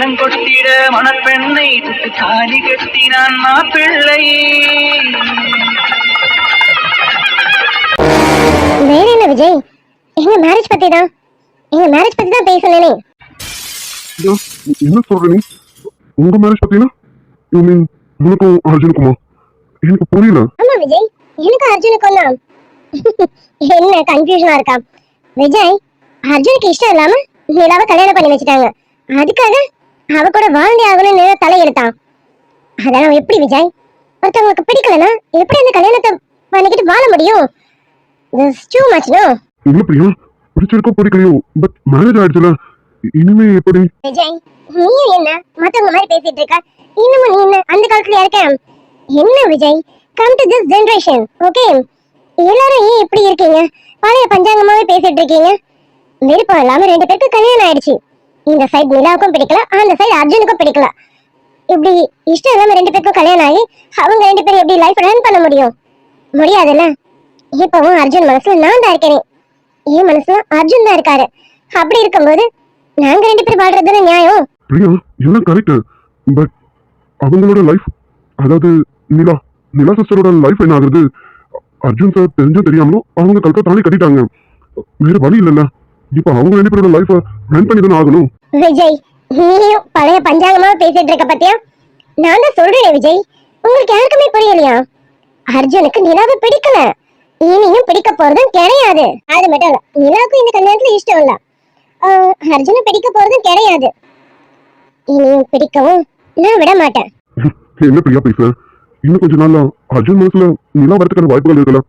மேளங்கொட்டிட மணப்பெண்ணை சுட்டு தாலி கட்டினான் மாப்பிள்ளை. வேற என்ன விஜய், எங்க மேரேஜ் பத்தி தான் பேசணும். என்ன சொல்ற நீ? உங்க மேரேஜ் பத்தினா உனக்கும் அர்ஜுனுக்குமா? எனக்கு புரியல. ஆமா விஜய், எனக்கு அர்ஜுனுக்கும் தான். என்ன கன்ஃபியூஷனா இருக்கா விஜய்? அர்ஜுனுக்கு இஷ்டம் இல்லாம நிலாவை கல்யாணம் பண்ணி வச்சுட்டாங்க. அதுக்காக அவ கூட வாழ்ந்தே ஆகணும்னு தலையெடுத்தான். அதெல்லாம் எப்படி விஜய்? ஒருத்தவங்களுக்கு பிடிக்கலன்னா எப்படி அந்த கல்யாணத்தை பண்ணிக்கிட்டு வாழ முடியும்? This too much, no? இல்ல பிரியா, பிடிச்சிருக்கோ பிடிக்கலையோ, பட் மேரேஜ் ஆயிடுச்சுல, இனிமே எப்படி? விஜய், நீ என்ன மத்தவங்க மாதிரி பேசிட்டு இருக்க? இன்னமும் நீ என்ன அந்த காலத்துல இருக்க? என்ன Vijay, come to this generation, okay? எல்லாரும் ஏன் இப்படி இருக்கீங்க? பழைய பஞ்சாங்கமாவே பேசிட்டு இருக்கீங்க. விருப்பம் இல்லாம ரெண்டு பேருக்கு கல்யாணம் ஆயிடுச்சு. இந்த சைடு நிலாவுக்கும் பிடிக்கல, அந்த சைடு அர்ஜுனுக்கும் பிடிக்கல. இப்படி இஷ்டம் இல்லாம ரெண்டு பேருக்கும் கல்யாணம் ஆகி அவங்க ரெண்டு பேரும் எப்படி லைஃப் ரன் பண்ண முடியும்? முடியாதுல்ல. இப்பவும் அர்ஜுன் மனசுல நான் தான் இருக்கேன், என் மனசுல அர்ஜுன் தான் இருக்காரு. அப்படி இருக்கும்போது நாங்க ரெண்டு பேரும் வாழ்றதுன்னு நியாயம்? பிரியா, எல்லாம் கரெக்ட், பட் அவங்களோட லைஃப், அதாவது நிலா சிஸ்டரோட லைஃப் என்ன ஆகுறது? அர்ஜுன் சார் தெரிஞ்சோ தெரியாமலோ அவங்க கல்கா தானே கட்டிட்டாங்க. வேற வழி இல்லைல்ல. இப்ப அவங்க ரெண்டு பேரோட லைஃப ரன் பண்ணி தானே ஆகணும். விஜய், நீயும் பழைய பஞ்சாங்கமா பேசிட்டு இருக்க பத்தியா? நான் தான் சொல்றேன் விஜய், உங்களுக்கு யாருக்குமே புரியலையா? அர்ஜுனுக்கு நிலாவை பிடிக்கல, இனியும் பிடிக்க போறதும் கிடையாது. அது மட்டும் இல்ல, நிலாவுக்கும் இந்த கல்யாணத்துல இஷ்டம் இல்ல, அர்ஜுனை பிடிக்க போறதும் கிடையாது. இனியும் பிடிக்கவும் நான் விட மாட்டேன். என்ன பிரியா பேச? இன்னும் கொஞ்ச நாள்ல அர்ஜுன் மனசுல நிலா வரதுக்கான வாய்ப்புகள் இருக்கல.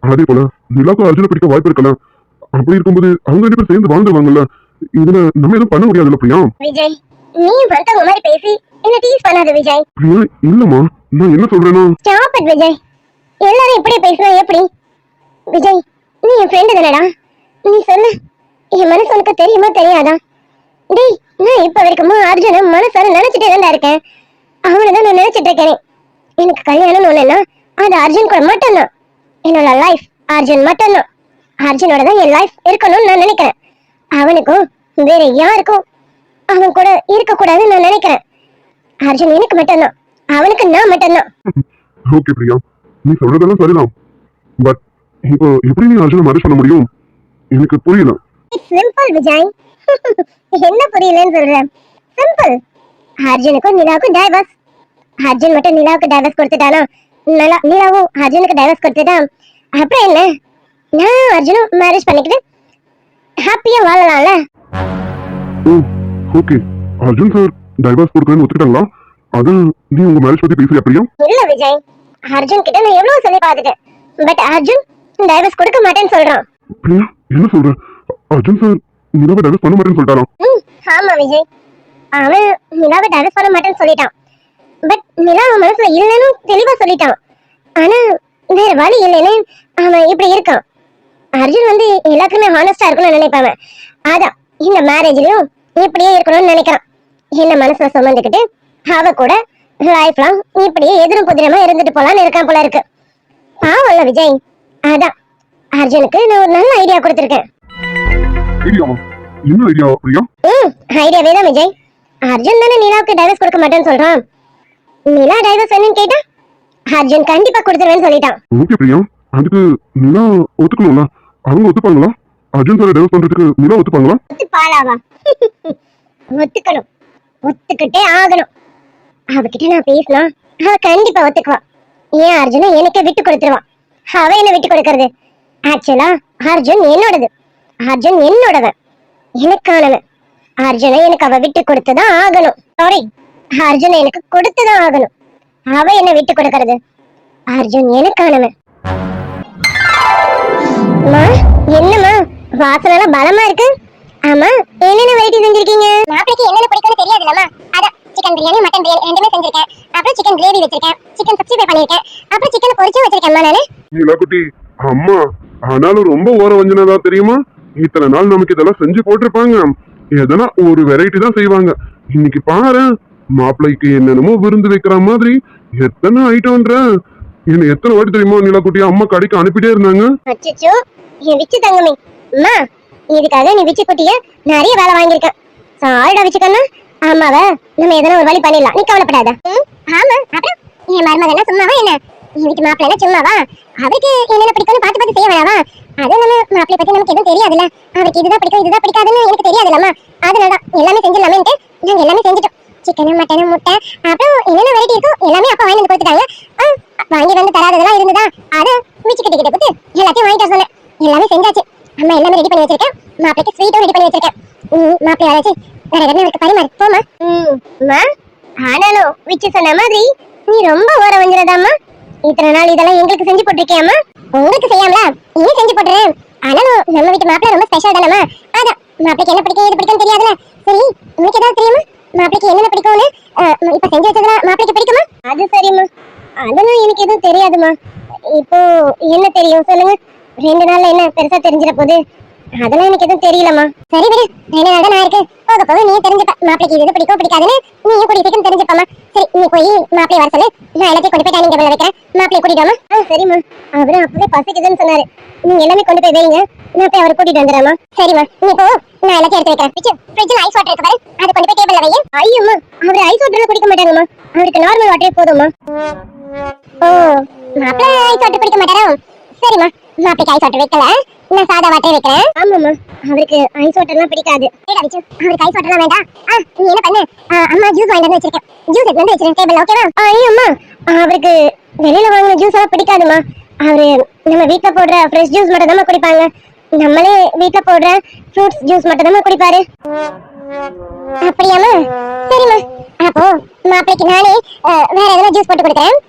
அதே போல நிலாவுக்கு அர்ஜுனை பிடிக்க வாய்ப்பு இருக்கல. அப்படி இருக்கும்போது அவங்க ரெண்டு பேரும் சேர்ந்து வாழ்ந்துருவாங்கல்ல. இதுல நம்ம எதுவும் பண்ண முடியாதுல்ல பிரியா? விஜய், நீ மத்தவங்க மாதிரி பேசி என்ன டீஸ் பண்ணாத விஜய். பிரியா, இல்லம்மா, நான் என்ன சொல்றேன்னா, ஸ்டாப் இட் விஜய். எல்லாரும் இப்படி பேசினா எப்படி? விஜய், நீ என் ஃப்ரெண்டு தானடா, நீ சொல்லு, என் மனசு உனக்கு தெரியுமா தெரியாதா? டேய், நான் இப்ப வரைக்கும் அர்ஜுன மனசால நினைச்சிட்டே தான் இருக்கேன். அவனதான் நான் நினைச்சிட்டு இருக்கேன். எனக்கு கல்யாணம் ஒண்ணுன்னா அது அர்ஜுன் கூட மட்டும்தான். என்னோட லைஃப் அர்ஜுன் மட்டும்தான். அர்ஜுனோட தான் என் லைஃப் இருக்கணும்னு நான் நினைக்கிறேன். அவனுக்கும் வேற யாருக்கும் அவன் கூட இருக்க கூடாதுன்னு நான் நினைக்கிறேன். அர்ஜுன் எனக்கு மட்டும்தான், அவனுக்கு நான் மட்டும்தான். ஓகே பிரியா, நீ சொல்றதெல்லாம் சரிதான், பட் இப்போ எப்படி நீ அர்ஜுனை மேரேஜ் பண்ண முடியும்? எனக்கு புரியல. சிம்பிள் விஜய். என்ன புரியலன்னு சொல்றேன்? சிம்பிள். அர்ஜுனுக்கும் நிலாவுக்கும் டைவர்ஸ். அர்ஜுன் மட்டும் நிலாவுக்கு டைவர்ஸ் கொடுத்துட்டானா, நிலாவும் அர்ஜுனுக்கு டைவர்ஸ் கொடுத்துட்டான். அப்புறம் என்ன, நான் அர்ஜுனும் மேரேஜ் பண்ணிக்கிட்டு ஹாப்பியா வாழலாம்ல. ஓகே, அர்ஜுன் சார் டைவர்ஸ் கொடுக்கறேன்னு ஒத்துக்கிட்டாங்களா? அதான் நீ உங்க மேரேஜ் பத்தி பேசுறியா பிரியா? இல்ல விஜய், அர்ஜுன் கிட்ட நான் எவ்வளவு சொல்லி பார்த்துட்டேன், பட் அர்ஜுன் டைவர்ஸ் கொடுக்க மாட்டேன்னு சொல்றான். பிரியா, என்ன சொல்ற? அர்ஜுன் சார் நிலாவை டைவர்ஸ் பண்ண மாட்டேன்னு சொல்லிட்டாராம்? ஆமா விஜய், அவன் நிலாவை டைவர்ஸ் பண்ண மாட்டேன்னு சொல்லிட்டான். பட் நிலா அவன் மனசுல இல்லைன்னு தெளிவா சொல்லிட்டான். ஆனா வேற வழி இல்லைன்னு அவன் இப்படி இருக்கான். அர்ஜுன் எல்லாத்துக்குமே ஹானஸ்டா இருக்கணும்னு நினைப்பாங்க. அதான் இந்த மேரேஜ்லயும் இப்படியே இருக்கணும்னு நினைக்கிறான். என்ன மனசுல சுமந்துக்கிட்டு அவ கூட லைஃப் லாங் இப்படியே எதிரும் புதிரமா இருந்துட்டு போலான்னு இருக்கான் போல இருக்கு. பாவம்ல விஜய். அதான் அர்ஜுனுக்கு நான் ஒரு நல்ல ஐடியா கொடுத்திருக்கேன். என்ன ஐடியா பிரியா? ஐடியாவே தான் விஜய். அர்ஜுன் தானே நிலாவுக்கு டைவர்ஸ் கொடுக்க மாட்டேன்னு சொல்றான். நிலா டைவர்ஸ் வேணும்னு கேட்டா அர்ஜுன் கண்டிப்பா கொடுத்துருவேன்னு சொல்லிட்டான். ஓகே பிரியா, அதுக்கு நிலா ஒத்துக்கணும்ல. அவங்க ஒத்துப்பாங்களா? அர்ஜுன் சார் டைவர்ஸ் பண்றதுக்கு நிலா ஒத்துப்பாங்களா? ஒத்துப்பாளாவா? ஒத்துக்கணும், ஒத்துக்கிட்டே ஆகணும். அவகிட்ட நான் பேசினா அவ கண்டிப்பா ஒத்துக்குவா. ஏன் அர்ஜுனை எனக்கே விட்டு கொடுத்துருவான். அவ என்ன விட்டு கொடுக்கறது? ஆக்சுவலா அர்ஜுன் என்னோடது, அர்ஜுன் என்னோடவன், எனக்கானவன். அர்ஜுனை எனக்கு அவ விட்டு கொடுத்துதான் ஆகணும். சாரி, அர்ஜுனை எனக்கு கொடுத்துதான் ஆகணும். அவ என்ன விட்டு கொடுக்கறது? அர்ஜுன் எனக்கானவன். என்னமா வாசனை பலமா இருக்கு? ஆமா, என்னென்ன வெரைட்டி செஞ்சிருக்கீங்க? மாப்பிளைக்கு என்னென்ன பிடிக்கும்னு தெரியாதுலமா, அதான் சிக்கன் பிரியாணி மட்டன் பிரியாணி ரெண்டுமே செஞ்சிருக்கேன். அப்புறம் சிக்கன் கிரேவி வச்சிருக்கேன், சிக்கன் 65 பண்ணிருக்கேன், அப்புறம் சிக்கன் பொரிச்சு வச்சிருக்கேன். நானே நீலா குட்டி, அம்மா ஆனாலும் ரொம்ப ஓர வஞ்சனதா தெரியுமா? இத்தனை நாள் நமக்கு இதெல்லாம் செஞ்சு போட்டிருப்பாங்க, எதனா ஒரு வெரைட்டி தான் செய்வாங்க. இன்னைக்கு பாரு, மாப்பிள்ளைக்கு என்னென்னமோ விருந்து வைக்கிற மாதிரி எத்தனை ஐட்டம்ன்ற. என்ன எத்தனை வாட்டி தெரியுமா நீலா குட்டி அம்மா கடைக்கு அனுப்பிட்டே இருந்தாங்க. அச்சச்சோ, என் விச்சு தங்கமே, அம்மா இதுக்காக நீ விச்சு குட்டிய நிறைய வேலை வாங்கியிருக்க. சாரிடா விச்சுக்கண்ணா, ஆமாவ நம்ம எதனா ஒரு வழி பண்ணிடலாம், நீ கவலைப்படாத. ஆமா அப்புறம் என் மருமகனா சும்மாவா என்ன? என் வீட்டு மாப்பிள்ளை சும்மாவா? அவருக்கு என்னென்ன பிடிக்கும்னு பார்த்து பார்த்து செய்ய வேணாவா? அது நம்ம மாப்பிள்ளை பத்தி நமக்கு எதுவும் தெரியாதுல்ல. அவருக்கு இதுதான் பிடிக்கும் இதுதான் பிடிக்காதுன்னு எனக்கு தெரியாதுல்லம்மா. அதனாலதான் எல்லாமே செஞ்சிடலாமேன்ட்டு நாங்க எல்லாமே செஞ்சுட்டோம். சிக்கன் மட்டன் முட்டை அப்புறம் என்னென்ன வெரைட்டி இருக்கோ எல்லாமே அப்பா வாங்கி வந்து கொடுத்துட்டாங்க. வாங்கி வந்து தராததெல்லாம் இருந்ததா அதை மிச்சி கிட்ட கொடுத்து எல்லாத்தையும் வாங்கிட்டு சொன்னேன். எல்லாமே செஞ்சாச்சு. அம்மா எல்லாமே ரெடி பண்ணி வச்சிருக்கேன். மாப்பிளைக்கு ஸ்வீட்டும் ரெடி பண்ணி வச்சிருக்கேன். மாப்பிள்ளை யாராச்சும் வேற எதனா எனக்கு பரிமாறு போமா. ஆனாலும் விச்சு சொன்ன மாதிரி நீ ரொம்ப ஓர வஞ்சிரதாம்மா. இத்தனை நாள் இதெல்லாம் எங்களுக்கு செஞ்சு போட்டிருக்கியாமா? உங்களுக்கு செய்யாமலா நீ செஞ்சு போட்டுறேன். ஆனாலும் நம்ம வீட்டு மாப்பிள்ளை ரொம்ப ஸ்பெஷல் தானம்மா. அதான் மாப்பிளைக்கு என்ன பிடிக்கும் எது பிடிக்கும் தெரியாதுல. சரி உனக்கு ஏதாவது தெரியுமா மாப்பிளைக்கு என்னென்ன பிடிக்கும்னு? இப்ப செஞ்சு வச்சதெல்லாம் மாப்பிளைக்கு பிடிக்குமா? அது சரிம்மா, அதெல்லாம் எனக்கு எதுவும் தெரியாதுமா. இப்போ என்ன தெரியும் சொல்லுங்க? 2 நாள்ல என்ன பெருசா தெரிஞ்சிட போகுது? அதெல்லாம் எனக்கு எதுவும் தெரியலம்மா. சரி விடு, 2 நாள் தான் நான் இருக்கேன். போக போக நீ தெரிஞ்சுப்ப மாப்பிளைக்கு இது பிடிக்கும் பிடிக்காதுன்னு. நீயும் கூட்டிட்டு சீக்கிரம் தெரிஞ்சுப்பாமா. சரி நீ போய் மாப்பிளை வர சொல்லு. நான் எல்லாத்தையும் கொண்டு போய் டைனிங் டேபிள்ல வைக்கிறேன். மாப்பிளைய கூட்டிட்டு வாமா. சரிம்மா. அவரு அப்பவே பசிக்குதுன்னு சொன்னாரு. நீங்க எல்லாமே கொண்டு போய் வைங்க, நான் போய் அவரை கூட்டிட்டு வந்துடுறேம்மா. சரிம்மா நீ போ, நான் எல்லாத்தையும் எடுத்து வைக்கிறேன். ஃப்ரிட்ஜ்ல ஐஸ் வாட்டர் இருக்கு பாரு, அதை கொண்டு போய் டேபிள்ல வை. ஐயம்மா அவரு ஐஸ் வாட்டர்ல குடிக்க மாட்டாங்கம்மா. அவருக்கு நார்மல் வாட்டரே போதும்மா. ஓ மாப்பிளை ஐஸ் வாட்டர் குடிக்க மாட்டாரா? சரிம்மா மாப்பிளைக்கு ஐஸ் வாட்டர் வைக்கல, நான் சாதா வாட்டர் வைக்கிறேன். ஆமாம்மா அவருக்கு ஐஸ் வாட்டர்லாம் பிடிக்காது. அவருக்கு ஐஸ் வாட்டர்லாம் வேண்டாம். நீ என்ன பண்ணு, அம்மா ஜூஸ் வாங்கி வந்து வச்சிருக்கேன். ஜூஸ் எடுத்து வந்து வச்சிருக்கேன் டேபிள்ல, ஓகேவா? ஐயம்மா அவருக்கு வெளியில வாங்கின ஜூஸ் எல்லாம் பிடிக்காதுமா. அவரு நம்ம வீட்டுல போடுற ஃப்ரெஷ் ஜூஸ் மட்டும் தான் குடிப்பாங்க. நம்மளே வீட்டுல போடுற ஃப்ரூட்ஸ் ஜூஸ் மட்டும் தான் குடிப்பாரு. அப்படியாம்மா? சரிம்மா அப்போ மாப்பிளைக்கு நானே வேற எதனா ஜூஸ் போட்டு கொடுக்குறேன்.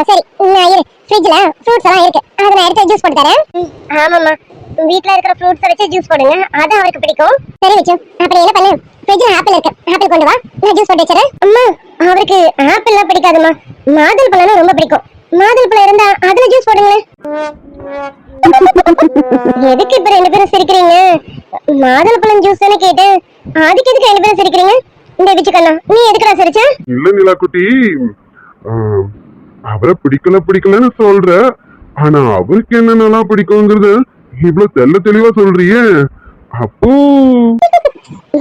சரி நான் இரு, ஃப்ரிட்ஜ்ல ஃப்ரூட்ஸ் எல்லாம் இருக்கு, அதை நான் எடுத்து ஜூஸ் போட்டு தரேன். ஆமாம்மா வீட்ல இருக்கிற ஃப்ரூட்ஸை வச்சு ஜூஸ் போடுங்க, அது அவருக்கு பிடிக்கும். சரி வச்சு அப்படி என்ன பண்ணு, ஃப்ரிட்ஜ்ல ஆப்பிள் இருக்கு, ஆப்பிள் கொண்டு வா, நான் ஜூஸ் போட்டு வச்சிரேன். அம்மா அவருக்கு ஆப்பிள்லாம் பிடிக்காதுமா, மாதுளை பழம்னா ரொம்ப பிடிக்கும். மாதுளை பழம் இருந்தா அதுல ஜூஸ் போடுங்களேன். எதுக்கு இப்ப 2 பேரும் சிரிக்கிறீங்க? மாதுளை பழம் ஜூஸ் தானே கேட்டேன், அதுக்கு எதுக்கு 2 பேரும் சிரிக்கிறீங்க? இந்த விச்சுக்கண்ணா நீ எதுக்குடா சிரிச்ச? இல்ல நிலா குட்டி, அவரை பிடிக்கலன்னு சொல்ற, ஆனா அவருக்கு என்னென்னலாம் பிடிக்குங்கிறது இவ்வளவு தெளிவா சொல்றியே. அப்போ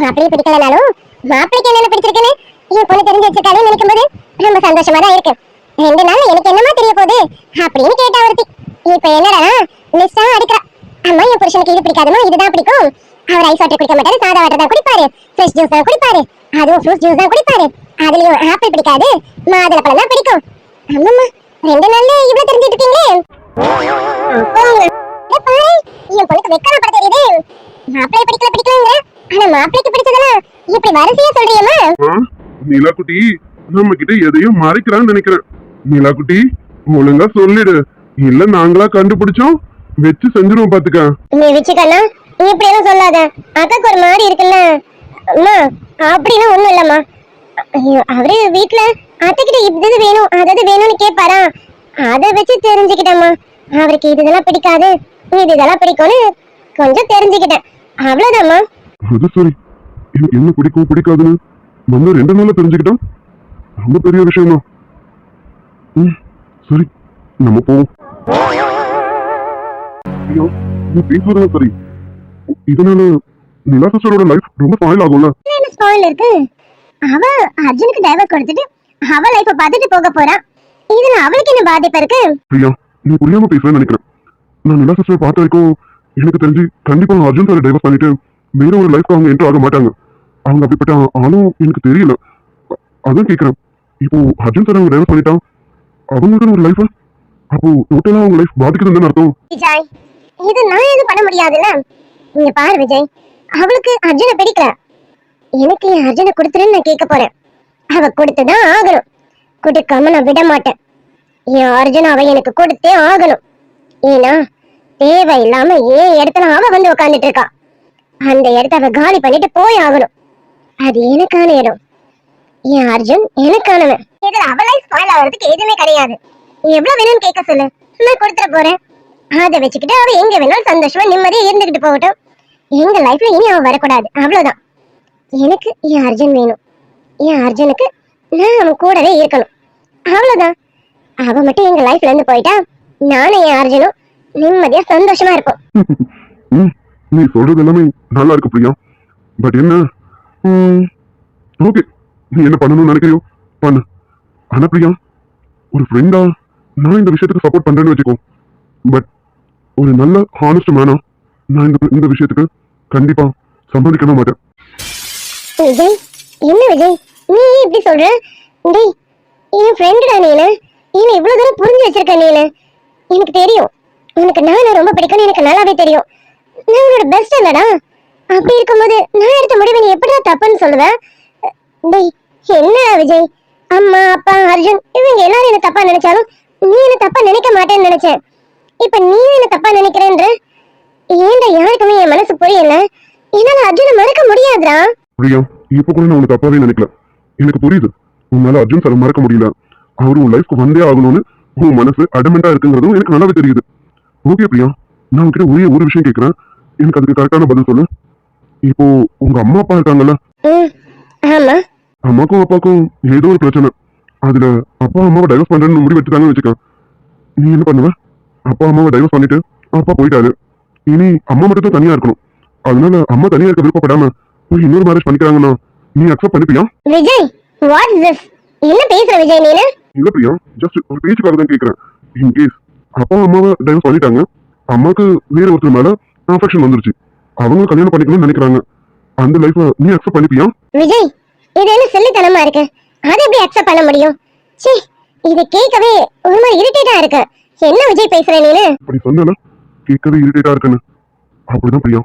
மாப்பிளைய பிடிக்கலனாலும் மாப்பிளைக்கு என்னென்ன பிடிச்சிருக்குன்னு என் பொண்ணு தெரிஞ்சு வச்சிருக்காளே நினைக்கும் போது ரொம்ப சந்தோஷமா தான் இருக்கு. 2 நாள் எனக்கு என்னமா தெரிய போகுது அப்படின்னு கேட்டா ஒருத்தி. இப்ப என்னடா லிஸ்டா அடிக்கிறா. அம்மா என் புருஷனுக்கு இது பிடிக்காதுமா, இதுதான் பிடிக்கும். அவர் ஐஸ் வாட்டர் குடிக்க மாட்டாரு, சாதா வாட்டர் தான் குடிப்பாரு, ஃப்ரெஷ் ஜூஸ் தான் குடிப்பாரு, அதுவும் ஃப்ரூட் ஜூஸ் தான் குடிப்பாரு, அதுலயும் ஆப்பிள் பிடிக்காது, மாதுளை பழம் தான் பிடிக்கும். அம்மா 2 நாள்ல இவ்வளவு தெரிஞ்சிட்டு இருக்கீங்களே. என் பொண்ணுக்கு வெக்கமா பட தெரியுது. மாப்பிளைய பிடிக்கலங்க, ஆனா மாப்பிளைக்கு பிடிச்சதெல்லாம் இப்படி வரிசையா சொல்றியம்மா? நிலா குட்டி நம்ம கிட்ட எதையும் மறைக்கிறான்னு நினைக்கிறேன். நிலா குட்டி ஒழுங்கா சொல்லிடு, இல்ல நாங்களா கண்டுபிடிச்சோம் வச்சு செஞ்சிருவோம் பாத்துக்க. நீ வச்சுக்கண்ணா இப்படி எல்லாம் சொல்லாத, அக்காக்கு ஒரு மாதிரி இருக்குல்ல. அம்மா அப்படின்னா ஒண்ணும் இல்லம்மா. அவரு வீட்டுல அத்தைக்கிட்ட இது வேணும் அதாவது வேணும்னு கேட்பாரா, அதை வச்சு தெரிஞ்சுக்கிட்டேம்மா. அவருக்கு இதெல்லாம் பிடிக்காது இதெல்லாம் பிடிக்கும்னு கொஞ்சம் தெரிஞ்சுக்கிட்டேன், அவ்வளவுதாம்மா. அது சரி, எனக்கு என்ன பிடிக்கும் பிடிக்காதுன்னு நம்ம 2 நாள்ல தெரிஞ்சுக்கிட்டோம், ரொம்ப பெரிய விஷயம் தான். சரி நம்ம போவோம். ஐயோ நீ பேசுறதா சரி, இதனால நிலா சிஸ்டரோட லைஃப் ரொம்ப ஸ்பாயில் ஆகும்ல. என்ன ஸ்பாயில் இருக்கு? அவ அர்ஜுனுக்கு டைவர்ஸ் கொடுத்துட்டு அவ லைஃப பார்த்துட்டு போக போறா, இதுல அவளுக்கு என்ன பாதிப்பு இருக்கு? ஐயா நீ புரியாம பேசுறேன்னு நினைக்கிறேன். நான் நிலா சிஸ்டர் பார்த்த வரைக்கும் எனக்கு தெரிஞ்சு கண்டிப்பா அர்ஜுன் சார் டைவர்ஸ் பண்ணிட்டு வேற ஒரு லைஃப்க்கு அவங்க என்ட்ரு ஆக மாட்டாங்க. அவங்க அப்படிப்பட்ட ஆளும் எனக்கு தெரியல, அதான் கேக்குறேன். இப்போ அர்ஜுன் சார் அவங்க டைவர்ஸ் பண்ணிட்டா அவங்களுக்கு ஒரு லைஃப், அப்போ டோட்டலா அவங்க லைஃப் பாதிக்குதுன்னு அர்த்தம். விஜய் இது நான் எதுவும் பண்ண முடியாதுல்ல. நீங்க பாரு விஜய், அவளுக்கு அர்ஜுனை பிடிக்கல, எனக்கு என் அர்ஜுனை கொடுத்துருன்னு நான் கேட்க போறேன். அவ கொடுத்துதான் ஆகணும், கொடுக்காம நான் விட மாட்டேன். என் அர்ஜுன் அவ எனக்கு கொடுத்தே ஆகணும். ஏன்னா தேவையில்லாம ஏன் இடத்துல அவ வந்து உட்காந்துட்டு இருக்கா, அந்த இடத்த அவ காலி பண்ணிட்டு போய் ஆகணும். அது எனக்கான இடம், என் அர்ஜுன் எனக்கானவன். இதுல அவ லைஃப் ஸ்பாயில் ஆகிறதுக்கு எதுவுமே கிடையாது. எவ்வளவு வேணும்னு கேட்க சொல்லு, நான் கொடுத்துட போறேன். அதை வச்சுக்கிட்டு அவ எங்க வேணாலும் சந்தோஷமா நிம்மதியா இருந்துகிட்டு போகட்டும். எங்க லைஃப்ல இனி அவன் வரக்கூடாது, அவ்வளவுதான். எனக்கு என் அர்ஜுன் வேணும், என் அர்ஜுனுக்கு நான் அவன் கூடவே இருக்கணும், அவ்வளவுதான். அவ மட்டும் எங்க லைஃப்ல இருந்து போயிட்டா நானும் என் அர்ஜுனும் நிம்மதியா சந்தோஷமா இருப்போம். நீ சொல்றது எல்லாமே நல்லா இருக்கு பிரியா, பட் என்ன ஓகே நீ என்ன பண்ணணும்னு நினைக்கிறியோ பண்ணு. ஆனா பிரியா, ஒரு ஃப்ரெண்டா நான் இந்த விஷயத்துக்கு சப்போர்ட் பண்றேன்னு வச்சுக்கோ. பட் ஒரு நல்ல ஹானஸ்ட் மேனா நான் இந்த விஷயத்துக்கு கண்டிப்பா சம்மதிக்கவே மாட்டேன். விஜய், என்ன விஜய் நீ ஏன் இப்படி சொல்ற? டேய், என் ஃப்ரெண்டுடா நீனு. என்ன இவ்வளவு தூரம் புரிஞ்சு வச்சிருக்க நீனு. எனக்கு தெரியும் உனக்கு நானும் ரொம்ப பிடிக்கும்னு எனக்கு நல்லாவே தெரியும். நான் உன்னோட பெஸ்ட் இல்லடா. அப்படி இருக்கும்போது நான் எடுத்த முடிவை நீ எப்படிடா தப்புன்னு சொல்லுவ? டேய், என்ன விஜய், அம்மா அப்பா அர்ஜுன் இவங்க எல்லாரும் என்ன தப்பா நினைச்சாலும் நீ என்ன தப்பா நினைக்க மாட்டேன்னு நினைச்சேன். இப்ப நீ என்ன தப்பா நினைக்கிறேன்ற ஏன்டா யாருக்குமே என் மனசு புரியல. என்னால அர்ஜுனை மறக்க முடியாதுடா. பிரியா, இப்ப கூட நான் உனக்கு தப்பாவே நினைக்கல. எனக்கு புரியுது உன்னால அர்ஜுன் சார் மறக்க முடியல. அவரு உன் லைஃப்க்கு வந்தே ஆகணும்னு உன் மனசு அடமெண்டா இருக்குங்கிறதும் எனக்கு நல்லாவே தெரியுது. ஓகே பிரியா, நான் உங்ககிட்ட ஒரே ஒரு விஷயம் கேட்கிறேன், எனக்கு அதுக்கு கரெக்டான பதில் சொல்லு. இப்போ உங்க அம்மா அப்பா இருக்காங்கல்ல, ஆமா. அம்மாக்கும் அப்பாவுக்கும் ஏதோ ஒரு பிரச்சனை. அதுல அப்பா அம்மாவை டைவர்ஸ் பண்றேன்னு முடிவு எடுத்துட்டாங்கன்னு வச்சுக்க. நீ என்ன பண்ணுவ? அப்பா அம்மாவை டைவர்ஸ் பண்ணிட்டு அப்பா போயிட்டாரு. இனி அம்மா மட்டும் தான் தனியா இருக்கணும். அதனால அம்மா தனியா இருக்க விருப்பப்படாம போய் இன்னொரு மேரேஜ் பண்ணிக்கிறாங்கன்னா நீ அக்செப்ட் பண்ணிப்பியா? Vijay, what is this? என்ன பேசுற விஜய் நீனு? இல்ல பிரியா, ஜஸ்ட் ஒரு பேச்சுக்காக தான் கேக்குறேன். இன் கேஸ் அப்பா அம்மாவை டைவர்ஸ் பண்ணிட்டாங்க, அம்மாக்கு வேற ஒருத்தர் மேல அஃபெக்ஷன் வந்துருச்சு, அவங்க கல்யாணம் பண்ணிக்கணும்னு நினைக்கிறாங்க, அந்த லைஃபை நீ அக்செப்ட் பண்ணிப்பியா? விஜய், இது என்ன சில்லித்தனமா இருக்கு? அதை எப்படி அக்செப்ட் பண்ண முடியும்? சீ, இது கேட்கவே ஒரு மாதிரி இரிட்டேட்டா இருக்கு. என்ன விஜய் பேசுற நீனு? அப்படி சொன்னால கேட்கவே இரிட்டேட்டா இருக்குன்னு. அப்படிதான் பிரியா,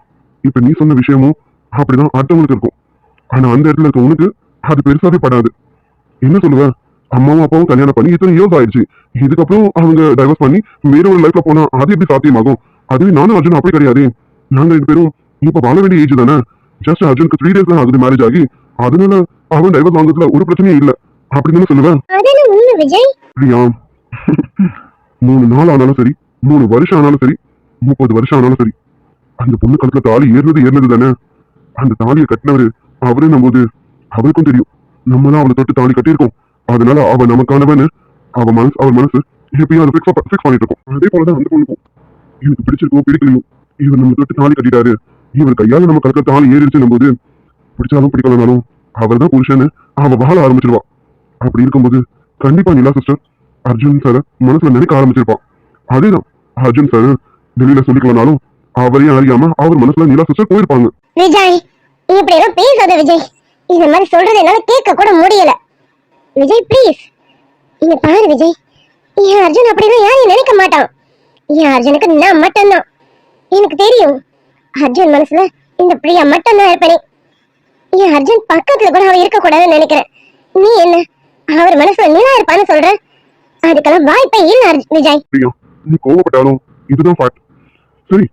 இப்ப நீ சொன்ன விஷயமும் அப்படிதான் அடுத்தவங்களுக்கு இருக்கும். ஆனா அந்த இடத்துல இருக்க உனக்கு அது பெருசாவே படாது. என்ன சொல்லுவ? அம்மாவும் அப்பாவும் கல்யாணம் பண்ணி இத்தனை இயர்ஸ் ஆயிடுச்சு, இதுக்கப்புறம் அவங்க டைவர்ஸ் பண்ணி வேற ஒரு லைஃப்ல போனா அது எப்படி சாத்தியமாகும்? அதுவே நானும் அர்ஜுன் அப்படி கிடையாது. நாங்க ரெண்டு பேரும் இப்ப வாழ வேண்டிய ஏஜ் தானே. ஜஸ்ட் அர்ஜுனுக்கு 3 days தான் ஆகுது மேரேஜ் ஆகி, அதனால அவன் டைவர்ஸ் வாங்குறதுல ஒரு பிரச்சனையும் இல்ல அப்படின்னு சொல்லுவேன். அதென்ன உண்மை விஜய்? பிரியா, 3 நாள் ஆனாலும் சரி, 3 வருஷம் ஆனாலும் சரி, 30 வருஷம் ஆனாலும் சரி, அந்த பொண்ணு கழுத்துல தாலி ஏறினது தானே. அந்த தாலியை கட்டினவரு அவரு நம்போது அவருக்கும் தெரியும் நம்மளாம் அவளை தொட்டு தாலி கட்டியிருக்கோம். அதனால அவ நமக்கானவன்னு அவர் மனசு எப்பயும் அதை ஃபிக்ஸ் பண்ணிட்டு இருக்கோம். அதே போலதான் அந்த பொண்ணுக்கும் இவருக்கு பிடிச்சிருக்கோ பிடிக்கலையோ, இவர் நம்ம தொட்டு தாலி கட்டிட்டாரு, இவர் கையால நம்ம கழுத்துல தாலி ஏறிடுச்சுன்னும் போது பிடிச்சாலும் பிடிக்கலனாலும் அவர் தான் புருஷன்னு அவ வாழ ஆரம்பிச்சிருவா. அப்படி இருக்கும்போது கண்டிப்பா நிலா சிஸ்டர் அர்ஜுன் சார மனசுல நினைக்க ஆரம்பிச்சிருப்பான். அதேதான் அர்ஜுன் சார் வெளியில சொல்லிக்கலனாலும் அவரையும் அறியாம அவர் மனசுல நிலா சிஸ்டர் போயிருப்பாங்க. விஜய், நீ இப்படி எல்லாம் பேசாத விஜய். இந்த மாதிரி சொல்றது என்னால கேட்க கூட முடியல. விஜய் ப்ளீஸ், இங்க பாரு விஜய், என் அர்ஜுன் அப்படிலாம் யாரையும் நினைக்க மாட்டான். என் அர்ஜுனுக்கு நான் மட்டும்தான். எனக்கு தெரியும் அர்ஜுன் மனசுல இந்த பிரியா மட்டும்தான் இருப்பேனே. என் அர்ஜுன் பக்கத்துல கூட அவ இருக்க கூடாதுன்னு நினைக்கிறேன். நீ என்ன அவர் மனசுல நிலா இருப்பான்னு சொல்ற? அதுக்கெல்லாம் வாய்ப்பே இல்ல விஜய். பிரியா, நீ கோவப்பட்டாலும் இதுதான் ஃபேக்ட். சரி,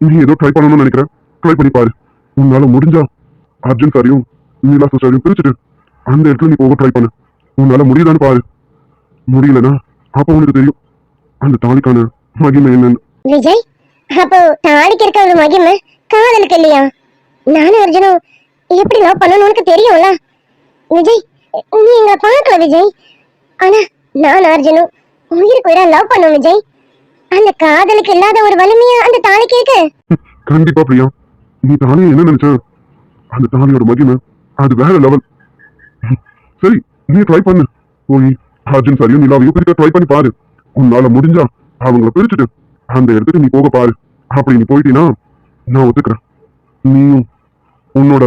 நீ ஏதோ ட்ரை பண்ணணும்னு நினைக்கிற, ட்ரை பண்ணி பாரு. உன்னால முடிஞ்சா அர்ஜுன் சாரையும் நீலா சிஸ்டரையும் பிரிச்சுட்டு அந்த இடத்துல நீ போக ட்ரை பண்ணு. உன்னால முடியுதான்னு பாரு. முடியலன்னா அப்ப உனக்கு தெரியும் அந்த தாலிக்கான மகிமை என்னன்னு. விஜய், அப்போ தாலிக்கு இருக்க ஒரு மகிமை காதலுக்கு இல்லையா? நானும் அர்ஜுனும் எப்படி லவ் பண்ணணும்னு உனக்கு தெரியும்ல விஜய். நீ எங்களை பார்க்கல விஜய், ஆனா நான் அர்ஜுனும் உயிருக்கு உயிரா லவ் பண்ணும் விஜய். அந்த காதலுக்கு இல்லாத ஒரு வலிமையா அந்த தாலிக்கு இருக்கு. கண்டிப்பா பிரியா, நீ தாலியை என்ன நினைச்ச? அந்த தாலியோட மகிமை அது வேற லெவல். சரி, நீ ட்ரை பண்ணு. போய் அர்ஜுன் சாரியும் நிலாவையும் பிரிக்க ட்ரை பண்ணி பாரு. உன்னால முடிஞ்சா அவங்கள பிரிச்சுட்டு அந்த இடத்துக்கு நீ போக பாரு. அப்படி நீ போயிட்டீன்னா நான் ஒத்துக்கிறேன், நீயும் உன்னோட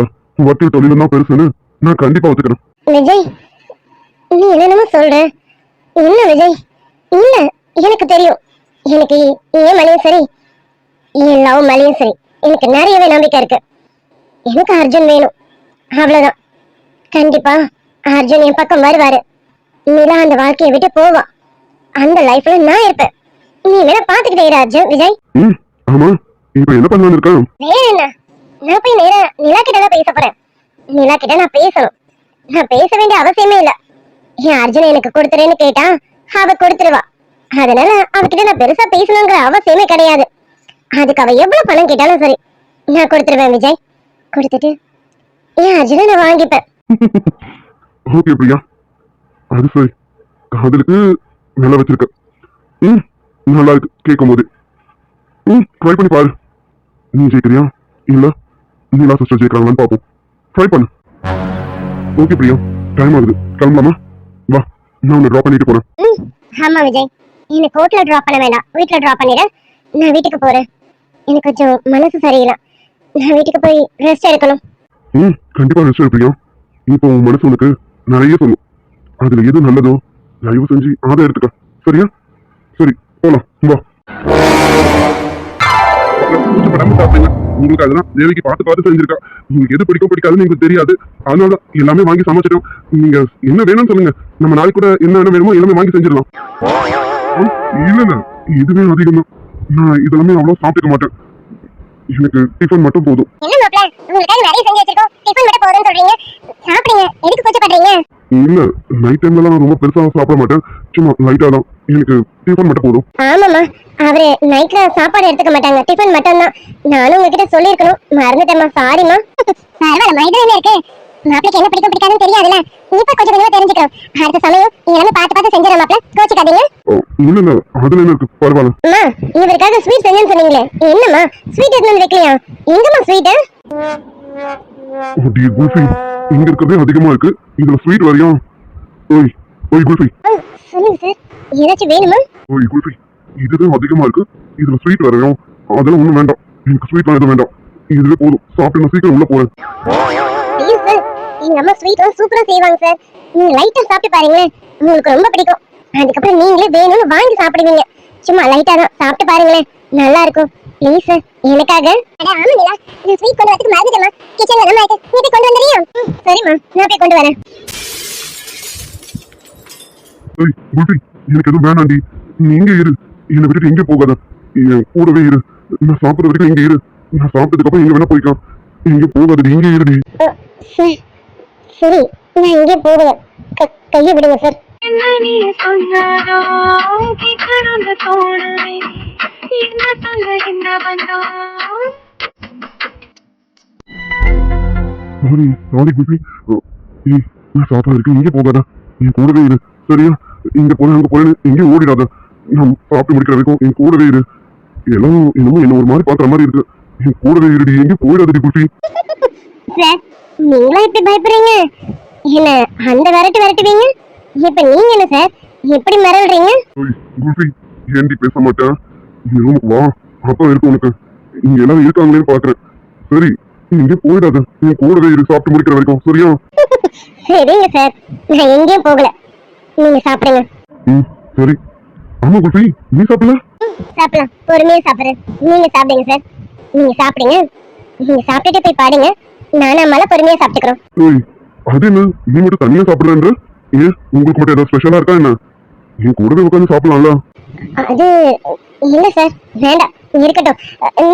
வக்கீல் தொழிலும் தான் பெருசுன்னு நான் கண்டிப்பா ஒத்துக்கிறேன். விஜய், நீ என்னென்னமோ சொல்ற. இல்ல விஜய், இல்ல, எனக்கு தெரியும். எனக்கு என் மேலேயும் சரி, என் லவ் மேலேயும் சரி, எனக்கு நிறையவே நம்பிக்கை இருக்கு. எனக்கு அர்ஜுன் வேணும், அவ்வளவுதான். கண்டிப்பா அர்ஜுன் என் பக்கம் வருவாரு. நிலா அந்த வாழ்க்கையை விட்டு போவா. அந்த லைஃப்ல நான் இருப்பேன். நீ வேணா பாத்துக்கிட்டே இரு அர்ஜுன். விஜய், ஆமா, இப்ப என்ன பண்ணலான்னு இருக்க? வேற என்ன, நான் போய் நேரா நிலா கிட்ட தான் பேச போறேன். நிலா கிட்ட நான் பேசணும். நான் பேச வேண்டிய அவசியமே இல்ல. என் அர்ஜுன் எனக்கு கொடுத்துறேன்னு கேட்டா அவ கொடுத்துருவா. அதனால அவகிட்ட நான் பெருசா பேசணுங்கிற அவசியமே கிடையாது. அதுக்கு அவ எவ்வளவு பணம் கேட்டாலும் சரி நான் கொடுத்துருவேன் விஜய். கொடுத்துட்டு என் அர்ஜுனை நான் வாங்கிப்பேன். ஓகே பிரியா, அது சரி, காதலுக்கு நல்லா வச்சிருக்க. நல்லா இருக்கு கேட்கும் போது. ட்ரை பண்ணி பாரு. நீ ஜெயிக்கிறியா இல்ல நீலா சிஸ்டர் ஜெயிக்கிறாங்களான்னு பார்ப்போம். ட்ரை பண்ணு. ஓகே பிரியா, டைம் ஆகுது, கிளம்பலாமா? வா, நான் உன்னை ட்ராப் பண்ணிட்டு போறேன். ம், ஆமா விஜய், என்ன கோர்ட்ல டிராப் பண்ண வேண்டாம், வீட்ல டிராப் பண்ணிடு. நான் வீட்டுக்கு போறேன். எனக்கு கொஞ்சம் மனசு சரியில்லை. நான் வீட்டுக்கு போய் ரெஸ்ட் எடுக்கணும். கண்டிப்பா ரெஸ்ட் எடுப்பீங்க. இப்போ உன் மனசு உனக்கு நிறைய சொல்லும். அதுல எது நல்லதோ தயவு செஞ்சு அதை எடுத்துக்க, சரியா? சரி, போலாம், வா. கூச்சப்படாம சாப்பிடுங்க. உங்களுக்கு அதெல்லாம் தேவிக்கு பார்த்து பார்த்து செஞ்சிருக்கா. உங்களுக்கு எது பிடிக்கும் பிடிக்காதுன்னு எனக்கு தெரியாது. அதனால எல்லாமே வாங்கி சமைச்சிட்டோம். நீங்க என்ன வேணும்னு சொல்லுங்க, நம்ம நாளைக்கு கூட என்ன வேணுமோ எல்லாமே வாங்கி செஞ்சிடலாம். இல்ல இல்ல, இதுவே அதிகம் தான். நான் இதெல்லாமே அவ்வளவு சாப்பிட்டுக்க மாட்டேன். எனக்கு டிஃபன் மட்டும் போதும். என்ன மாப்ள, உங்களுக்காக நிறைய செஞ்சு வச்சிருக்கோம், டிஃபன் மட்டும் போதும்னு சொல்றீங்க. சாப்பிடுங்க, எதுக்கு கூச்சப்படுறீங்க? இல்ல, நைட் டைம்ல ரொம்ப பெருசா சாப்பிட மாட்டேன். சும்மா லைட்டா தான். எனக்கு டிஃபன் மட்டும் போதும். ஆமாமா, அவரு நைட்ல சாப்பாடு எடுத்துக்க மாட்டாங்க, டிஃபன் மட்டும் தான். நானும் உங்ககிட்ட சொல்லிருக்கணும், மறந்துட்டேம்மா, சாரிமா. பரவாயில்ல, இதுல என்ன இருக்கு? மாப்பிளைக்கு என்ன பிடிக்கும் பிடிக்காதுன்னு தெரியாதுல்ல, இப்ப கொஞ்சம் கொஞ்சமா தெரிஞ்சுக்கிறோம். அடுத்த சமயம் எல்லாமே பார்த்து பார்த்து செஞ்சிடற மாப்பிள, கோச்சிக்காதீங்க. இல்ல இல்ல, அதுல என்ன இருக்கு, பரவாயில்ல. அம்மா, இவருக்காக ஸ்வீட் செஞ்சேன்னு சொன்னீங்களே, என்னம்மா ஸ்வீட் எடுத்து வந்து வைக்கலையா? எங்கம்மா ஸ்வீட்? குல்ஃபி இங்க இருக்கிறதே அதிகமா இருக்கு, இதுல ஸ்வீட் வரையும். ஓய் ஓய் குல்ஃபி. சொல்லுங்க சார், ஏதாச்சும் வேணுமா? ஓய் குல்ஃபி, இதுதான் அதிகமா இருக்கு, இதுல ஸ்வீட் வரையும். அதெல்லாம் ஒண்ணும் வேண்டாம், எனக்கு ஸ்வீட்லாம் எதுவும் வேண்டாம். இதுவே போதும், சாப்பிட்டு நான் சீக்கிரம் உள்ள போறேன். ப்ளீஸ் சார், எங்க அம்மா ஸ்வீட்லாம் சூப்பரா செய்வாங்க சார். நீங்க லைட்டா சாப்பிட்டு பாருங்களேன், உங்களுக்கு ரொம்ப பிடிக்கும். அதுக்கப்புறம் நீங்களே வேணும்னு வாங்கி சாப்பிடுவீங்க. சும்மா லைட்டா தான் சாப்பிட்டு பாருங்களேன், நல்லா இருக்கும். ப்ளீஸ் சார், எனக்காக. அட ஆமாங்களா, நான் ஸ்வீட் கொண்டு வரதுக்கு மறந்துட்டேமா, கிச்சன்ல நம்ம இருக்கு, நீ போய் கொண்டு வந்துறியா? சரிம்மா, நான் போய் கொண்டு வரேன். ஓய் குல்ஃபி, எனக்கு எதுவும் வேணாண்டி, நீ இங்க இரு, என்னை விட்டுட்டு எங்க போகாத, என் கூடவே இரு. நான் சாப்பிடுற வரைக்கும் இங்க இரு, நான் சாப்பிட்டதுக்கு அப்புறம் எங்க வேணா போய்க்கலாம். எங்க போகாதடி, இங்க இருடி. சார், சரி, நான் இங்கே போவேன். கையை விடுங்க சார். என்ன நீ சொன்னாரோ கேட்கணும்னு தோணுமே, என்ன சொல்ல என்ன பண்றோம்? சாரி சாரி குல்ஃபி, ஏய் நான் சாப்பிட வரைக்கும் இங்கே போகாத, என் கூடவே இரு, சரியா? இங்க போறேன் அங்க போறேன்னு எங்கேயும் ஓடிடாத. நான் சாப்பிட்டு முடிக்கிற வரைக்கும் என் கூடவே இரு. எல்லாம் என்னமோ என்ன ஒரு மாதிரி பாக்குற மாதிரி இருக்கு. என் கூடவே இருடி, எங்கேயும் போயிடாதடி குல்ஃபி. சார், நீங்களா இப்படி பயப்படுறீங்க? என்ன அந்த விரட்டுவீங்க? இப்ப நீங்க என்ன சார் எப்படி மிரள்றீங்க? ஓய் குல்ஃபி, ஏன்டி பேச மாட்டேன்? நீ ரூமுக்கு வா, அப்பா இருக்கு உனக்கு. இங்க எல்லாரும் இருக்காங்களேன்னு பாக்குறேன். சரி, நீ எங்கேயும் போயிடாத, என் கூடவே இரு சாப்பிட்டு முடிக்கிற வரைக்கும், சரியா? சரிங்க சார், நான் எங்கேயும் போகல, நீங்க சாப்பிடுங்க. சரி. ஆமா குல்ஃபி, நீ சாப்பிடல? சாப்பிடலாம், பொறுமையா சாப்பிடுறேன். நீங்க சாப்பிடுங்க சார், நீங்க சாப்பிடுங்க. நீங்க சாப்பிட்டுட்டு போய் பாடுங்க, நானும் அம்மால பொறுமையா சாப்பிட்டுக்கிறோம். ஓய், அது என்ன நீ மட்டும் தனியா சாப்பிடுறேன்ற? ஏன் உங்களுக்கு மட்டும் ஏதாவது ஸ்பெஷலா இருக்கா என்ன? என் கூடவே உட்காந்து சாப்பிடலாம்ல? அது இல்ல சார், வேண்டாம், இருக்கட்டும்.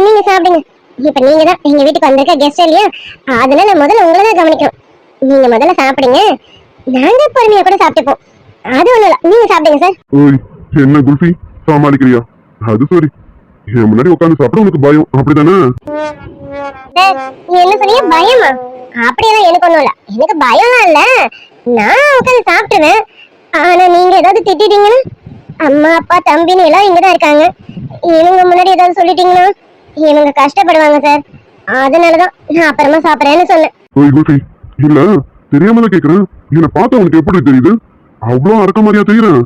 நீங்க சாப்பிடுங்க. இப்ப நீங்க தான் எங்க வீட்டுக்கு வந்திருக்க கெஸ்ட் இல்லையா, அதனால முதல்ல உங்களை தான் கவனிக்கணும். நீங்க முதல்ல சாப்பிடுங்க, நாங்க பொறுமையா கூட சாப்பிட்டுப்போம். அது ஒண்ணும் இல்ல, நீங்க சாப்பிடுங்க சார். ஓய், என்ன குல்ஃபி சமாளிக்கிறியா? அது சரி, என் முன்னாடி உட்காந்து சாப்பிட உனக்கு பயம், அப்படிதானே? சார், நீ என்ன சொன்னீங்க, பயமா? அப்படியெல்லாம் எனக்கு ஒண்ணும் இல்ல, எனக்கு பயம்லாம் இல்ல, நான் உட்காந்து சாப்பிட்டுவேன். ஆனா நீங்க ஏதாவது திட்டிட்டீங்கன்னா, அம்மா அப்பா தம்பின்னு எல்லாம் இங்கதான் இருக்காங்க, இவங்க முன்னாடி ஏதாவது சொல்லிட்டீங்கன்னா இவங்க கஷ்டப்படுவாங்க சார். அதனாலதான் நான் அப்புறமா சாப்பிடறேன்னு சொன்னேன். ஓய் குல்ஃபி, இல்ல தெரியாம தான் கேக்குறேன். என்னை பார்த்தா உனக்கு எப்படி தெரியுது? அவ்வளவு அடக்க மாதிரியா தெரியுறேன்?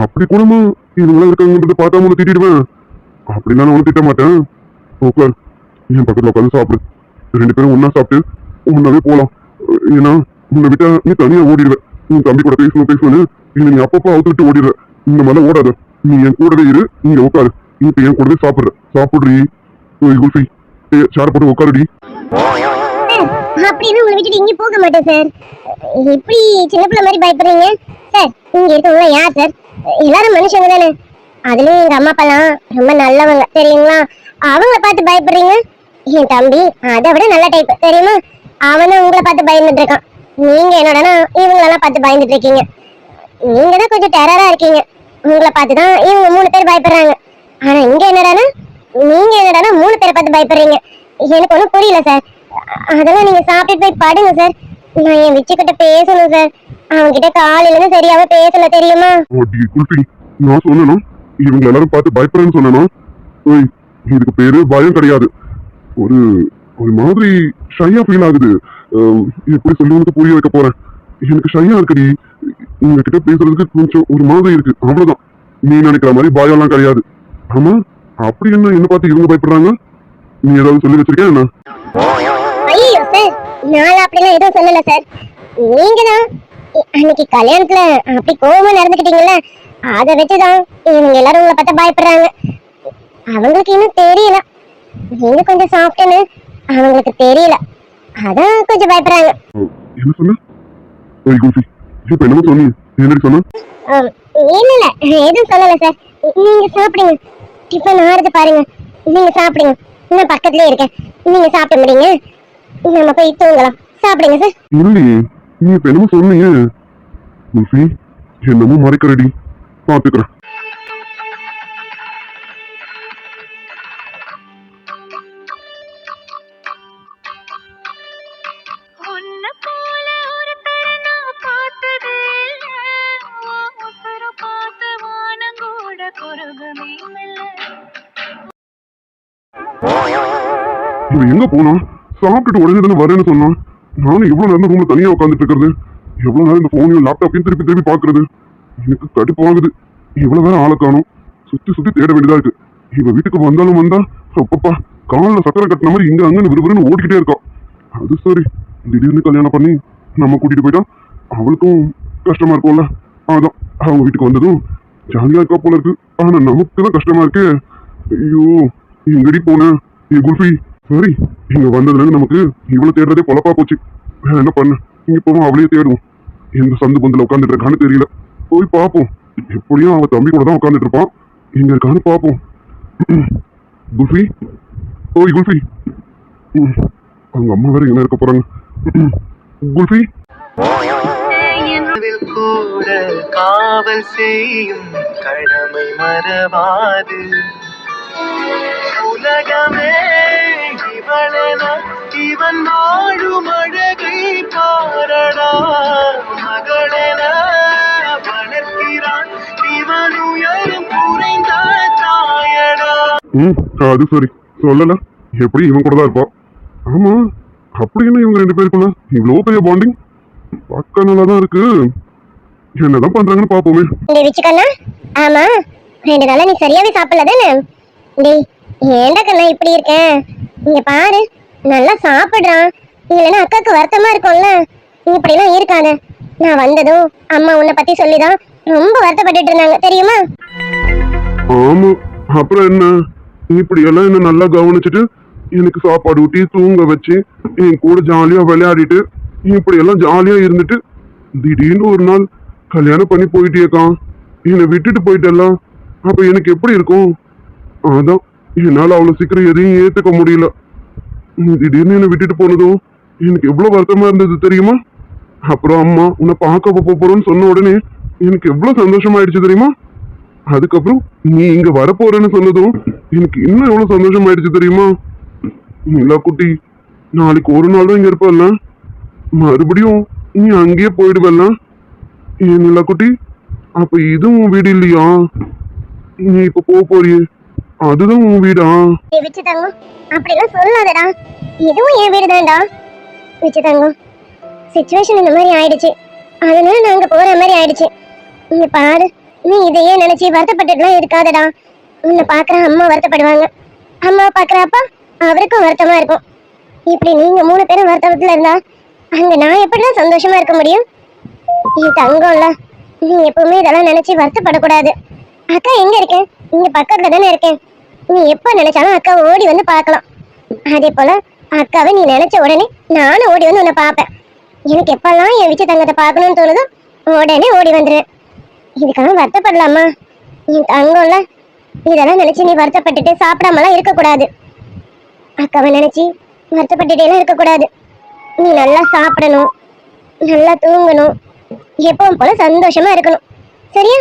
அப்படி கூடமா இவங்களா இருக்காங்கன்றத பார்த்தா உனக்கு திட்டிடுவேன்? அப்படிலாம் நான் திட்ட மாட்டேன். உட்கார், என் பக்கத்துல உட்காந்து சாப்பிடு. ரெண்டு பேரும் ஒன்னா சாப்பிட்டு ஒன்னாவே போலாம். ஏன்னா உன்னை விட்டா நீ தனியா ஓடிடுவேன். உன் தம்பி கூட பேசணும்னு இல்ல, நீ அப்பப்போ அவுத்துட்டு ஓடிடுற. இந்த மாதிரிலாம் ஓடாத, நீ என் கூடவே இரு, நீங்க உட்காரு. இப்ப என் கூடவே சாப்பிடுறீ. ஓய் குல்ஃபி, சேர போட்டு உட்காருடி. அப்படின்னு உங்களை விட்டுட்டு இங்கே போக மாட்டேன் சார். எப்படி சின்ன பிள்ளை மாதிரி பயப்படுறீங்க சார்? இங்க இருக்கவங்க யார் சார்? எல்லாரும் மனுஷங்க தானே. அதுலயும் எங்க அம்மா அப்பாலாம் ரொம்ப நல்லவங்க தெரியுங்களா, அவங்கள பார்த்து பயப்படுறீங்க. என் தம்பி அதை விட நல்ல டைப் தெரியுமா, அவனும் உங்களை பார்த்து பயந்துட்டு இருக்கான். நீங்க என்னடனா இவங்களெல்லாம் பார்த்து பயந்துட்டு இருக்கீங்க. நீங்க தான் கொஞ்சம் டெரரா இருக்கீங்க, உங்களை பார்த்துதான் இவங்க 3 பேர் பயப்படுறாங்க. ஆனா இங்க நீங்க என்னடனா 3 பேரை பார்த்து பயப்படுறீங்க. எனக்கு ஒன்றும் புரியல சார். அதெல்லாம் நீங்க சாப்பிட்டு போய் படுங்க சார். நான் என் விச்சுக்கிட்ட பேசணும் சார், அவன்கிட்ட காலையில இருந்து சரியாவே பேசல தெரியுமா? குல்ஃபி, நான் சொன்னேனா இவங்க எல்லாரும் பார்த்து பயப்படுறேன்னு சொன்னேனா? ஓய், இதுக்கு பேரு பயம் கிடையாது, ஒரு ஒரு மாதிரி ஷையா ஃபீல் ஆகுது. எப்படி சொல்லி உனக்கு புரிய வைக்க போறேன்? எனக்கு ஷையா இருக்குடி. உங்ககிட்ட பேசுறதுக்கு கொஞ்சம் ஒரு மாதிரி இருக்கு, அவ்வளவுதான். நீ நினைக்கிற மாதிரி பயம்லாம் கிடையாது. ஆமா, அப்படி என்ன பார்த்து இவங்க பயப்படுறாங்க? நீ ஏதாவது சொல்லி வச்சிருக்கியா என்ன? ஐயோ சார், நான் அப்படிலாம் எதுவும் சொல்லல சார். நீங்க தான் அன்னைக்கு கல்யாணத்துல அப்படி கோவமா நடந்துக்கிட்டீங்கல்ல, அதை வச்சுதான் இவங்க எல்லாரும் உங்களை பார்த்தா பயப்படுறாங்க. அவங்களுக்கு இன்னும் தெரியல, நீங்க கொஞ்சம் சாஃப்ட்னு அவங்களுக்கு தெரியல, அதான் கொஞ்சம் பயப்படுறாங்க. என்ன சொன்ன? ஓய் குல்ஃபி, இப்ப என்னமோ சொன்னீங்க, என்னடி சொன்ன? இல்ல எதுவும் சொல்லல சார். நீங்க சாப்பிடுங்க, டிஃபன் ஆறுது பாருங்க. நீங்க சாப்பிடுங்க, நான் பக்கத்துலயே இருக்கேன். நீங்க சாப்பிட முடியுங்க, நம்ம போய் தூங்கலாம். சாப்பிடுங்க சார். இல்லையே, நீ இப்ப என்னமோ சொன்னீங்க. குல்ஃபி, என்னமோ மறைக்கிறடி, பாத்துக்கிறேன். உன்னை போல ஒருத்தரை நான் பார்த்ததே இல்ல. உன் உசுரை பார்த்து வானங்கூட குறுகுமே மெல்ல. இவன் எங்க போனா? சாப்பிட்டுட்டு உடனே தானே வரேன்னு சொன்னான். நானும் எவ்வளவு நேரம் ரூம்ல தனியா உட்காந்துட்டு இருக்கிறது, எவ்வளவு நேரம் இந்த போனையும் லேப்டாப்பையும் திருப்பி திருப்பி பாக்குறது. எனக்கு கடுப்பு வாங்குது. இவ்வளவு நேரம் ஆளை காணும், சுத்தி சுத்தி தேட வேண்டியதா இருக்கு. இவ வீட்டுக்கு வந்தாலும் வந்தா அப்பப்பா காலில் சக்கரை கட்டின மாதிரி இங்க அங்கன்னு விறுவிறுன்னு ஓடிக்கிட்டே இருக்கா. அது சரி, திடீர்னு கல்யாணம் பண்ணி நம்ம கூட்டிட்டு போயிட்டா அவளுக்கும் கஷ்டமா இருக்கும்ல. அதான் அவங்க வீட்டுக்கு வந்ததும் ஜாலியா இருக்கா போல இருக்கு. ஆனா நமக்கு தான் கஷ்டமா இருக்கு. ஐயோ, எங்கடி போன ஏ குல்ஃபி? சரி, இங்க வந்ததுல இருந்து நமக்கு இவ்வளவு தேடுறதே பொழப்பா போச்சு. வேற என்ன பண்ண, இங்க போவோம், அவளையே தேடுவோம். எந்த சந்து பந்துல உட்காந்துட்டு இருக்கான்னு தெரியல, போய் பார்ப்போம். எப்படியும் அவன் தம்பி கூட தான் உட்காந்துட்டு இருப்பான், எங்க இருக்கான்னு பார்ப்போம். குல்ஃபி, ஓய் குல்ஃபி. அவங்க அம்மா வேற என்ன இருக்க போறாங்க. குல்ஃபி, என்னவில் கூட காவல் செய்யும் கடமை மறவாது. உலகமே இவளென இவன் வாழும் அழகை பாரடா. மகளென வளர்க்கிறான் இவன் உயரும் குறைந்த தாயடா. அது சரி, சொல்லல. எப்படி இவன் கூட தான் இருப்பா. ஆமா, அப்படி என்ன இவங்க ரெண்டு பேருக்குள்ள இவ்வளவு பெரிய பாண்டிங்? பார்க்க நல்லா தான் இருக்கு. என்னதான் பண்றாங்கன்னு பாப்போமே. டேய் விச்சுக்கண்ணா, ஆமா 2 நாளா நீ சரியாவே சாப்பிடல தானே? டேய் ஏன்டா கண்ணா இப்படி இருக்க? இங்க பாரு, நல்லா சாப்பிடுறான். இல்லைன்னா அக்காவுக்கு வருத்தமா இருக்கும்ல. நீ இப்படிலாம் இருக்காத. நான் வந்ததும் அம்மா உன்னை பத்தி சொல்லிதான் ரொம்ப வருத்தப்பட்டுட்டு இருந்தாங்க, தெரியுமா? ஆமா, அப்புறம் என்ன, இப்படி எல்லாம் என்ன நல்லா கவனிச்சுட்டு எனக்கு சாப்பாடு ஊட்டி தூங்க வச்சு என் கூட ஜாலியா விளையாடிட்டு இப்படி எல்லாம் ஜாலியா இருந்துட்டு திடீர்னு ஒரு நாள் கல்யாணம் பண்ணி போயிட்டேக்கா, என்னை விட்டுட்டு போயிட்டெல்லாம். அப்ப எனக்கு எப்படி இருக்கும்? அதான் என்னால அவ்வளவு சீக்கிரம் எதையும் ஏத்துக்க முடியல. திடீர்னு என்னை விட்டுட்டு போனதும் எனக்கு எவ்வளவு வருத்தமா இருந்தது தெரியுமா? அப்புறம் அம்மா உன்னை பார்க்க போறோம்னு சொன்ன உடனே எனக்கு எவ்வளவு சந்தோஷமாயிடுச்சு தெரியுமா? அதுக்கப்புறம் நீ இங்க வரப்போறேன்னு சொன்னதும் எனக்கு இன்னும் எவ்வளவு சந்தோஷமாயிடுச்சு தெரியுமா? நிலா குட்டி, நாளைக்கு ஒரு நாள் தான் இங்க இருப்பல்ல, மறுபடியும் நீ அங்கேயே போயிடுவல்ல. ஏன் நிலா குட்டி, அப்ப இதுவும் உன் வீடு இல்லையா? நீ இப்ப போறியே, அதுதான் உன் வீடா? டேய் விச்சு தங்கம், அப்படிலாம் சொல்லாதடா. இதுவும் என் வீடு தான்டா. விச்சு தங்கம், சிச்சுவேஷன் இந்த மாதிரி ஆயிடுச்சு, அதனால நாங்க போற மாதிரி ஆயிடுச்சு. இங்க பாரு, நீ இதையே நினைச்சு வருத்தப்பட்டுலாம் இருக்காதடா. உன்னை பாக்குற அம்மா வருத்தப்படுவாங்க, அம்மா பாக்குற அப்பா அவருக்கும் வருத்தமா இருக்கும். இப்படி நீங்க 3 பேரும் வருத்தத்துல இருந்தா அங்க நான் எப்படிதான் சந்தோஷமா இருக்க முடியும்? என் தங்கம்ல, நீ எப்பவுமே இதெல்லாம் நினைச்சு வருத்தப்படக்கூடாது. அக்கா எங்க இருக்கேன்? இங்க பக்கத்துல தானே இருக்கேன். நீ எப்ப நினைச்சாலும் அக்கா ஓடி வந்து பார்க்கலாம். அதே போல அக்காவை நீ நினைச்ச உடனே நானும் ஓடி வந்து உன்னை பார்ப்பேன். எனக்கு எப்பெல்லாம் என் விச்சு தங்கத்தை பார்க்கணும்னு தோணுதோ உடனே ஓடி வந்துடுறேன். இதுக்காக வருத்தப்படலாமா? என் தங்கம்ல, இதெல்லாம் நினைச்சு நீ வருத்தப்பட்டுட்டு சாப்பிடாமலாம் இருக்கக்கூடாது. அக்காவை நினைச்சு வருத்தப்பட்டுட்டேலாம் இருக்கக்கூடாது. நீ நல்லா சாப்பிடணும், நல்லா தூங்கணும், எப்பவும் போல சந்தோஷமா இருக்கணும், சரியா?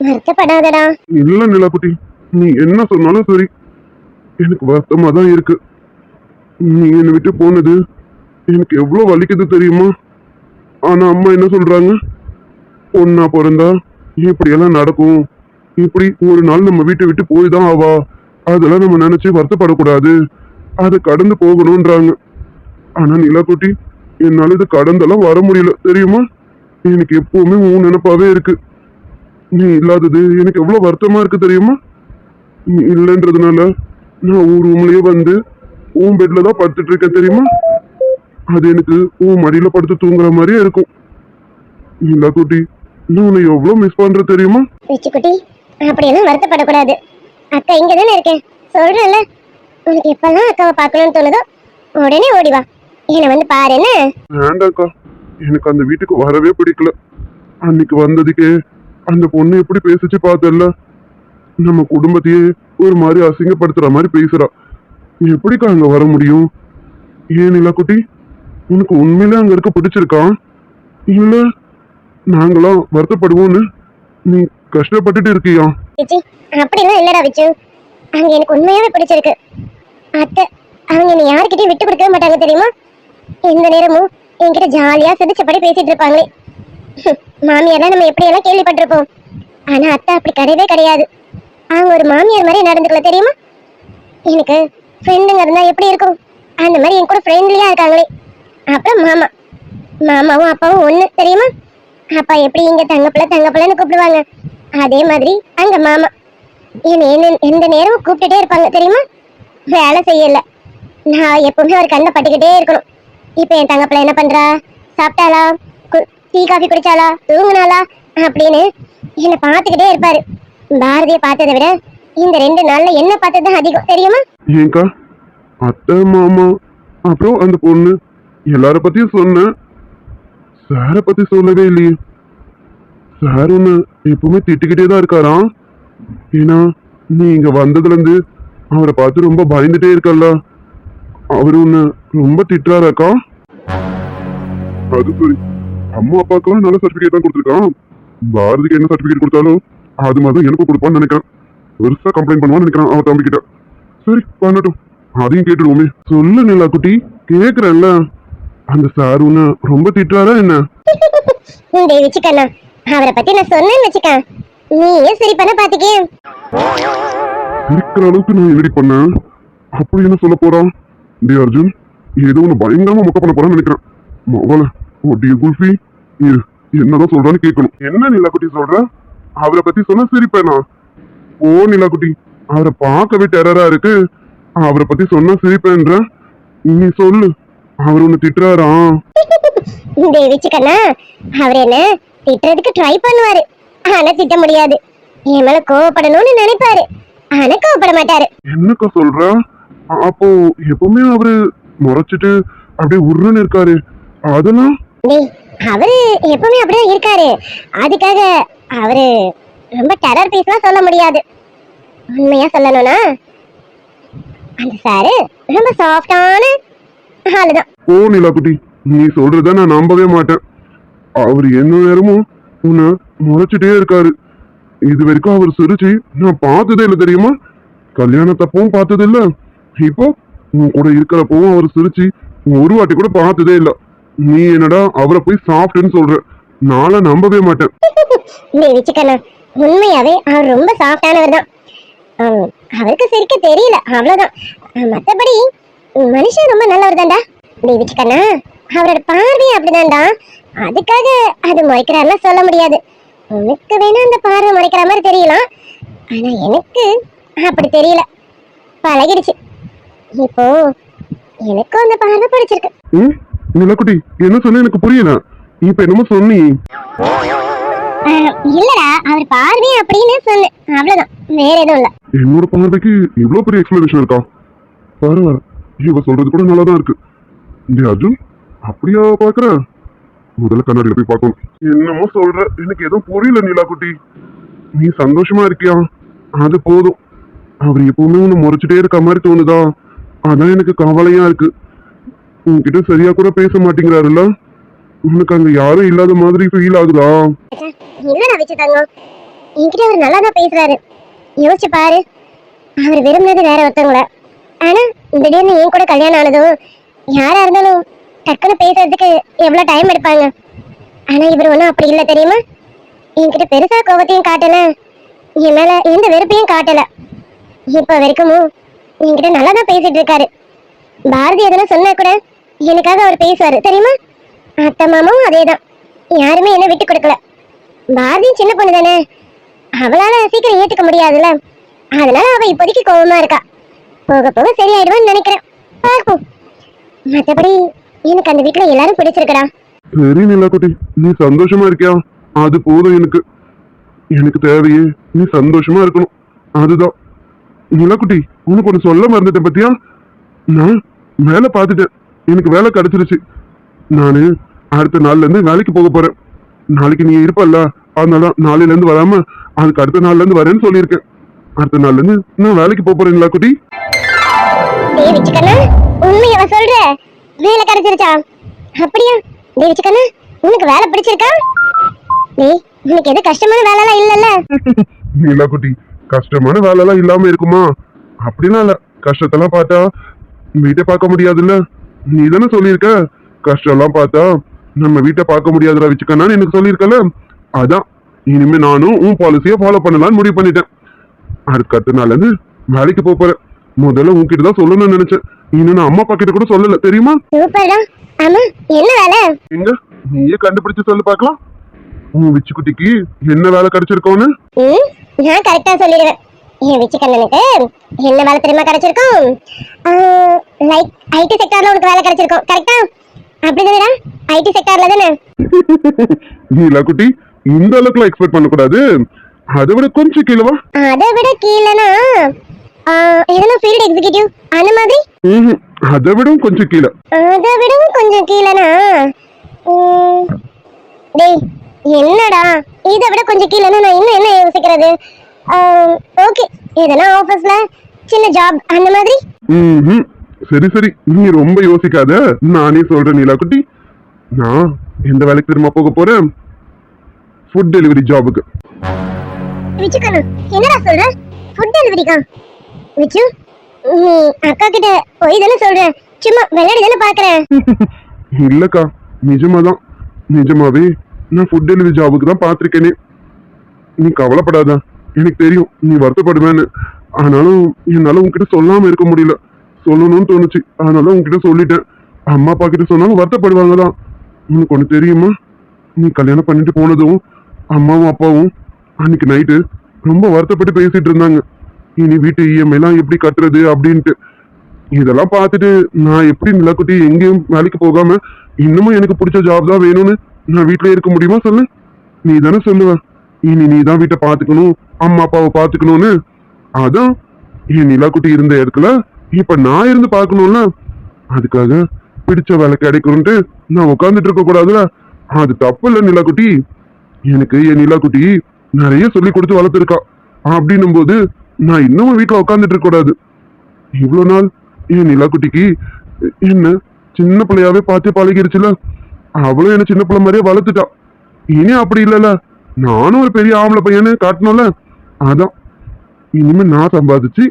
வருத்தப்படாதடா. இல்ல நிலாக்குட்டி, நீ என்ன சொன்னாலும் சரி, எனக்கு வருத்தமா தான் இருக்கு. நீ என்னை விட்டு போனது எனக்கு எவ்வளவு வலிக்குது தெரியுமா? ஆனா அம்மா என்ன சொல்றாங்க, பொண்ணா பிறந்தா இப்படி எல்லாம் நடக்கும், இப்படி ஒரு நாள் நம்ம வீட்டை விட்டு போய் தான் ஆவா, அதெல்லாம் நம்ம நினைச்சு வருத்தப்படக்கூடாது, அதை கடந்து போகணும்ன்றாங்க. ஆனா நிலாக்குட்டி, என்னால இது கடந்தெல்லாம் வர முடியல தெரியுமா? எனக்கு எப்பவுமே உன் நினைப்பாவே இருக்கு. நீ இல்லாதது எனக்கு எவ்வளவு வருத்தமா இருக்கு தெரியுமா? நீ இல்லைன்றதுனால நான் உன் ரூம்லயே வந்து உன் பெட்ல தான் படுத்துட்டு இருக்கேன் தெரியுமா? அது எனக்கு உன் மடியில படுத்து தூங்குற மாதிரியே இருக்கும். இல்ல குட்டி, நான் உன்னை எவ்வளவு மிஸ் பண்ற தெரியுமா? விச்சுக்குட்டி, அப்படியெல்லாம் வருத்தப்படக்கூடாது. அக்கா இங்க தானே இருக்கேன், சொல்றேன்ல. உனக்கு எப்பெல்லாம் அக்காவை பார்க்கணும்னு தோணுதோ உடனே ஓடி வா, என்னை வந்து பாரு என்ன. வேண்டாக்கா, எனக்கு அந்த வீட்டுக்கு வரவே பிடிக்கல. அன்னைக்கு வந்ததுக்கே அந்த பொண்ணு எப்படி பேசிச்சு பார்த்தல்ல, நம்ம குடும்பத்தையே ஒரு மாதிரி அசிங்கப்படுத்துற மாதிரி பேசுறா. எப்படிக்கா அங்க வர முடியும்? ஏன் நிலாக்குட்டி, உனக்கு உண்மையிலே அங்க இருக்க பிடிச்சிருக்கா? இல்ல நாங்களாம் வருத்தப்படுவோன்னு நீ கஷ்டப்பட்டுட்டு இருக்கியா? விச்சி, அப்படிலாம் இல்லடா விச்சு. அங்க எனக்கு உண்மையாவே பிடிச்சிருக்கு. அத்தை அவங்க என்னை யாருக்கிட்டையும் விட்டு கொடுக்கவே மாட்டாங்க தெரியுமா? எந்த நேரமும் என்கிட்ட ஜாலியா சிரிச்சபடி பேசிட்டு இருப்பாங்களே. மாமியார்லாம் நம்ம எப்படியெல்லாம் கேள்விப்பட்டிருப்போம். ஆனா அத்தை அப்படி கிடையவே கிடையாது. அவங்க ஒரு மாமியார் மாதிரி நடந்துக்கல தெரியுமா? எனக்கு ஃப்ரெண்டுங்க இருந்தா எப்படி இருக்கும், அந்த மாதிரி என் கூட ஃப்ரெண்ட்லியா இருக்காங்களே. அப்புறம் மாமா, மாமாவும் அப்பாவும் ஒண்ணு தெரியுமா? அப்பா எப்படி இங்க தங்கப்பிள்ளைன்னு கூப்பிடுவாங்க, அதே மாதிரி அங்க மாமா என்ன எந்த நேரமும் கூப்பிட்டுட்டே இருப்பாங்க தெரியுமா? வேலை செய்யல, நான் எப்பவுமே ஒரு கண்ணை பட்டுக்கிட்டே இருக்கணும். இப்ப என் தங்கப்பிள்ளை என்ன பண்றா, சாப்பிட்டாளா, டீ காஃபி குடிச்சாளா, தூங்குனாளா அப்படின்னு என்னை பார்த்துக்கிட்டே இருப்பாரு. பாரதியை பார்த்ததை விட இந்த 2 நாள்ல என்ன பார்த்ததுதான் அதிகம் தெரியுமா? ஏங்கா, அத்தை மாமா அப்புறம் அந்த பொண்ணு எல்லார பத்தியும் சொன்ன, சார பத்தி சொல்லவே இல்லையே. சார் ஒண்ணு எப்பவுமே திட்டிக்கிட்டே தான் இருக்காராம். ஏன்னா நீ இங்க வந்ததுல இருந்து அவரை பார்த்து ரொம்ப பயந்துட்டே இருக்கல்ல, அவரு ஒண்ணு ரொம்ப திட்டுறாராக்கா? அது சரி, அம்மா அப்பாக்கெல்லாம் நல்ல சர்டிபிகேட் தான் கொடுத்துருக்கான். பாரதிக்கு என்ன சர்டிபிகேட் கொடுத்தாலும் அது மாதிரி எனக்கும் கொடுப்பான்னு நினைக்கிறேன். பெருசா கம்ப்ளைண்ட் பண்ணுவான்னு நினைக்கிறேன் அவ தம்பி கிட்ட. சரி பண்ணட்டும், அதையும் கேட்டுருவோமே. சொல்லு நிலா குட்டி, கேக்குறல்ல. அந்த சார் உன்ன ரொம்ப திட்டுறாரா என்ன? வச்சுக்கண்ணா, அவரை பத்தி நான் சொன்னேன்னு வச்சுக்க, நீயே சரி பண்ண பாத்துக்கே. இருக்கிற அளவுக்கு நான் ரெடி பண்ணேன், அப்படி என்ன சொல்ல போறான்? டே அர்ஜுன், ஏதோ ஒண்ணு பயங்கரமா மொக்க பண்ண போறான்னு நினைக்கிறேன். மொபைல ஒட்டிய குல்ஃபி இரு, என்னதான் சொல்றான்னு கேட்கணும். என்ன நிலாக்குட்டி சொல்ற? அவரை பத்தி சொன்னா சிரிப்பேனா? ஓ நிலாக்குட்டி, அவரை பார்க்கவே டெரரா இருக்கு, அவரை பத்தி சொன்னா சிரிப்பேன்ற. நீ சொல்லு, அவர் ஒண்ணு திட்டுறாரா? வச்சுக்கண்ணா, அவர் என்ன திட்டுறதுக்கு ட்ரை பண்ணுவாரு, ஆனா திட்ட முடியாது. என் மேல கோவப்படணும்னு நினைப்பாரு, ஆனா கோவப்பட மாட்டாரு. என்னக்கா சொல்ற? அப்போ எப்பவுமே அவரு முறைச்சிட்டு அப்படியே உருன்னு இருக்காரு, அதெல்லாம்? அவரு எப்பவுமே அப்படியே இருக்காரு, அதுக்காக அவரு ரொம்ப டெரர் பீஸ்லாம் சொல்ல முடியாது. உண்மையா சொல்லணும்னா அந்த சாரு ரொம்ப சாஃப்டான ஆளுதான். ஓ நிலாக்குட்டி, நீ சொல்றத நான் நம்பவே மாட்டேன். அவர் என்ன நேரமும் உன்னை முறைச்சிட்டே இருக்காரு. இது வரைக்கும் அவர் சிரிச்சு நான் பார்த்ததே இல்லை தெரியுமா? கல்யாணத்தப்பவும் பார்த்தது இல்ல, இப்போ உன் கூட இருக்கிறப்பவும் அவர் சிரிச்சு ஒரு வாட்டி கூட பார்த்ததே இல்ல. நீ என்னடா அவரை போய் சாப்பிட்டுன்னு சொல்ற? நாளை நம்பவே மாட்டேன். உண்மையாவே அவர் ரொம்ப சாஃப்டானவர் தான். அவருக்கு சிரிக்க தெரியல, அவ்வளவுதான். மத்தபடி மனுஷன் ரொம்ப நல்லவர் தான்டா. வச்சுக்கண்ணா, அவரோட பார்வை அப்படிதான்டா, அதுக்காக அது முறைக்கிறாருன்னு சொல்ல முடியாது. உனக்கு வேணா அந்த பார்வை முறைக்கிற மாதிரி தெரியலாம், ஆனா எனக்கு அப்படி தெரியல, பழகிடுச்சு. இப்போ எனக்கும் அந்த பார்வை பிடிச்சிருக்கு. நிலக்குட்டி, என்ன சொன்ன எனக்கு புரியல. இப்ப என்னமோ சொன்னி? இல்லடா, அவர் பார்வை அப்படின்னு சொன்னேன், அவ்வளவுதான், வேற எதுவும் இல்ல. என்னோட பார்வைக்கு இவ்வளவு பெரிய எக்ஸ்பிளனேஷன் இருக்கா? பரவாயில்ல, இவ சொல்றது கூட நல்லாதான் இருக்கு. அர்ஜுன், அப்படியா பாக்குற? முதல்ல கண்ணாடியில போய் பார்க்கணும். என்னமோ சொல்ற, எனக்கு எதுவும் புரியல நிலாக்குட்டி. நீ சந்தோஷமா இருக்கியா? அது போதும். அவர் எப்பவுமே உன்னை முறைச்சிட்டே இருக்க மாதிரி தோணுதா? அதான் எனக்கு கவலையா இருக்கு. உன்கிட்ட சரியா கூட பேச மாட்டேங்கிறாருல்ல? உனக்கு அங்க யாரும் இல்லாத மாதிரி ஃபீல் ஆகுதா? இல்லடா விச்சுட்டாங்க, என்கிட்ட அவர் நல்லா தான் பேசுறாரு. யோசிச்சு பாரு, அவர் விரும்பினது வேற ஒருத்தவங்கள, ஆனா திடீர்னு என் கூட கல்யாணம் ஆனதும் யாரா இருந்தாலும் டக்குன்னு பேசுறதுக்கு எவ்வளவு டைம் எடுப்பாங்க. ஆனா இவர் ஒன்றும் அப்படி இல்லை தெரியுமா? என்கிட்ட பெருசா கோபத்தையும் காட்டல, என் மேல எந்த வெறுப்பையும் காட்டல. இப்ப வரைக்கும் என்கிட்ட நல்லா தான் பேசிட்டு இருக்காரு. பாரதி எதனா சொன்னா கூட எனக்காக அவர் பேசுவாரு தெரியுமா? அத்தை மாமாவும் அதேதான். யாருமே என்ன விட்டு கொடுக்கல. பாரதியும் சின்ன பொண்ணு தானே, அவளால சீக்கிரம் ஏத்துக்க முடியாதுல்ல. அதனால அவ இப்போதைக்கு கோவமா இருக்கா. போக போக சரியாயிடுவான்னு நினைக்கிறேன். பார்ப்போம். மத்தபடி எனக்கு அந்த வீட்டுல எல்லாரும் பிடிச்சிருக்கடா. சரி நிலாக்குட்டி, நீ சந்தோஷமா இருக்கியா? அது போதும் எனக்கு. எனக்கு தேவையே நீ சந்தோஷமா இருக்கணும், அதுதான். நிலாக்குட்டி, உனக்கு ஒன்று சொல்ல மறந்துட்டேன் பத்தியா? நான் வேலை பார்த்துட்டேன், எனக்கு வேலை கிடைச்சிருச்சு. நானு அடுத்த நாள்ல இருந்து வேலைக்கு போக போறேன். நாளைக்கு நீ இருப்பல்ல, அதனால நாளையில இருந்து வராம அதுக்கு அடுத்த நாள்ல இருந்து வரேன்னு சொல்லியிருக்கேன். அடுத்த நாள்ல இருந்து நான் வேலைக்கு போக போறேன் நிலாக்குட்டி. தேவிச்சுக்கண்ணா, உண்மையவ சொல்ற? வேலை கிடைச்சிருச்சா? அப்படியா தேவிச்சுக்கண்ணா, உனக்கு வேலை பிடிச்சிருக்கா? டேய், உனக்கு எது கஷ்டமான வேலைலாம் இல்லல்ல? நிலாக்குட்டி, கஷ்டமான வேலைலாம் இல்லாம இருக்குமா? அப்படிலாம் இல்ல. கஷ்டத்தெல்லாம் பார்த்தா வீட்டை பார்க்க முடியாதுல்ல. நீ தானே சொல்லியிருக்க, கஷ்டம்லாம் பார்த்தா நம்ம வீட்டை பார்க்க முடியாதுடா வச்சுக்கண்ணான்னு எனக்கு சொல்லியிருக்கல. அதான் இனிமே நானும் உன் பாலிசியை ஃபாலோ பண்ணலாம்னு முடிவு பண்ணிட்டேன். அதுக்கு அடுத்த நாள்ல இருந்து வேலைக்கு போறேன். முதல்ல உன்கிட்ட தான் சொல்லணும்னு நினைச்சேன், இன்னும் நான் அம்மா அப்பா கிட்ட கூட சொல்லல தெரியுமா? சூப்பர்டா. ஆமா, என்ன வேலை? எங்க நீயே கண்டுபிடிச்சு சொல்லு பார்க்கலாம். உன் விச்சுக்குட்டிக்கு என்ன வேலை கிடைச்சிருக்கோன்னு? நான் கரெக்டா சொல்லிடுவேன். என் விச்சுக்கண்ணனுக்கு என்ன வேலை தெரியுமா கிடைச்சிருக்கும்? லைக் ஐடி செக்டார்ல உனக்கு வேலை கிடைச்சிருக்கும். கரெக்டா? அப்படிதானடா? ஐடி செக்டார்ல தானே? நீலாக்குட்டி, இந்த அளவுக்குலாம் எக்ஸ்பெக்ட் பண்ணக்கூடாது. அதை விட கொஞ்சம் கீழவா? அதை விட கீழனா எதனா ஃபீல்ட் எக்ஸிகியூட்டிவ் அந்த மாதிரி? அதை விடவும் கொஞ்சம் கீழே. அதை விடவும் கொஞ்சம் கீழனா? டேய், என்னடா இதை விட கொஞ்சம் கீழனா நான் இன்னும் என்ன யோசிக்கிறது? ஓகே, எதனா ஆபீஸ்ல சின்ன ஜாப் அந்த மாதிரி? சரி சரி, நீ ரொம்ப யோசிக்காத, நானே சொல்றேன் நீலாக்குட்டி. நான் எந்த வேலைக்கு திரும்ப போக போறேன்? ஃபுட் டெலிவரி ஜாபுக்கு. விச்சுக்கண்ணா, என்னடா சொல்ற? ஃபுட் டெலிவரிக்கா? விச்சு, நீ அக்கா கிட்ட போய் தானே சொல்ற? சும்மா விளையாடி தானே பாக்குறேன். இல்லக்கா, நிஜமாதான். நிஜமாவே நான் ஃபுட் டெலிவரி ஜாபுக்கு தான் பாத்திருக்கேனே. நீ கவலைப்படாத, எனக்கு தெரியும் நீ வருத்தப்படுவேன்னு. ஆனாலும் என்னால உன்கிட்ட சொல்லாம இருக்க முடியல. சொல்லணும்னு தோணுச்சு, அதனால உன்கிட்ட சொல்லிட்டேன். அம்மா அப்பா கிட்ட சொன்னாலும் வருத்தப்படுவாங்க தான். உனக்கு ஒண்ணு தெரியுமா? நீ கல்யாணம் பண்ணிட்டு போனதும் அம்மாவும் அப்பாவும் அன்னைக்கு நைட்டு ரொம்ப வருத்தப்பட்டு பேசிட்டு இருந்தாங்க. இனி வீட்டு இஎம்ஐ எல்லாம் எப்படி கட்டுறது அப்படின்ட்டு. இதெல்லாம் பார்த்துட்டு நான் எப்படி நிலாக்குட்டி எங்கேயும் வேலைக்கு போகாம இன்னமும் எனக்கு பிடிச்ச ஜாப் தான் வேணும்னு நான் வீட்லயே இருக்க முடியுமா சொல்லு? நீ தானே சொல்லுவ, இனி நீ தான் வீட்டை பாத்துக்கணும், அம்மா அப்பாவை பாத்துக்கணும்னு. அதான் என் நிலாக்குட்டி இருந்த இடத்துல இப்ப நான் இருந்து பாக்கணும்ல. அதுக்காக பிடிச்ச வேலை கிடைக்கணும்ட்டு நான் உட்காந்துட்டு இருக்க கூடாதுல. அது தப்பு இல்ல நிலாக்குட்டி. எனக்கு என் நிலாக்குட்டி நிறைய சொல்லி கொடுத்து வளர்த்துருக்கா. அப்படின்னும் போது நான் இன்னமும் வீட்டுல உட்காந்துட்டு இருக்க கூடாது. இவ்வளவு நாள் என் நிலாக்குட்டிக்கு என்ன சின்ன பிள்ளையாவே பார்த்து பழகிருச்சுல. அவளும் என்ன சின்ன பிள்ளை மாதிரியே வளர்த்துட்டா. இனி அப்படி இல்லைல்ல, நானும் ஒரு பெரிய ஆம்பளை பையனு காட்டணும்ல. அதான் இனிமே நான் சம்பாதிச்சு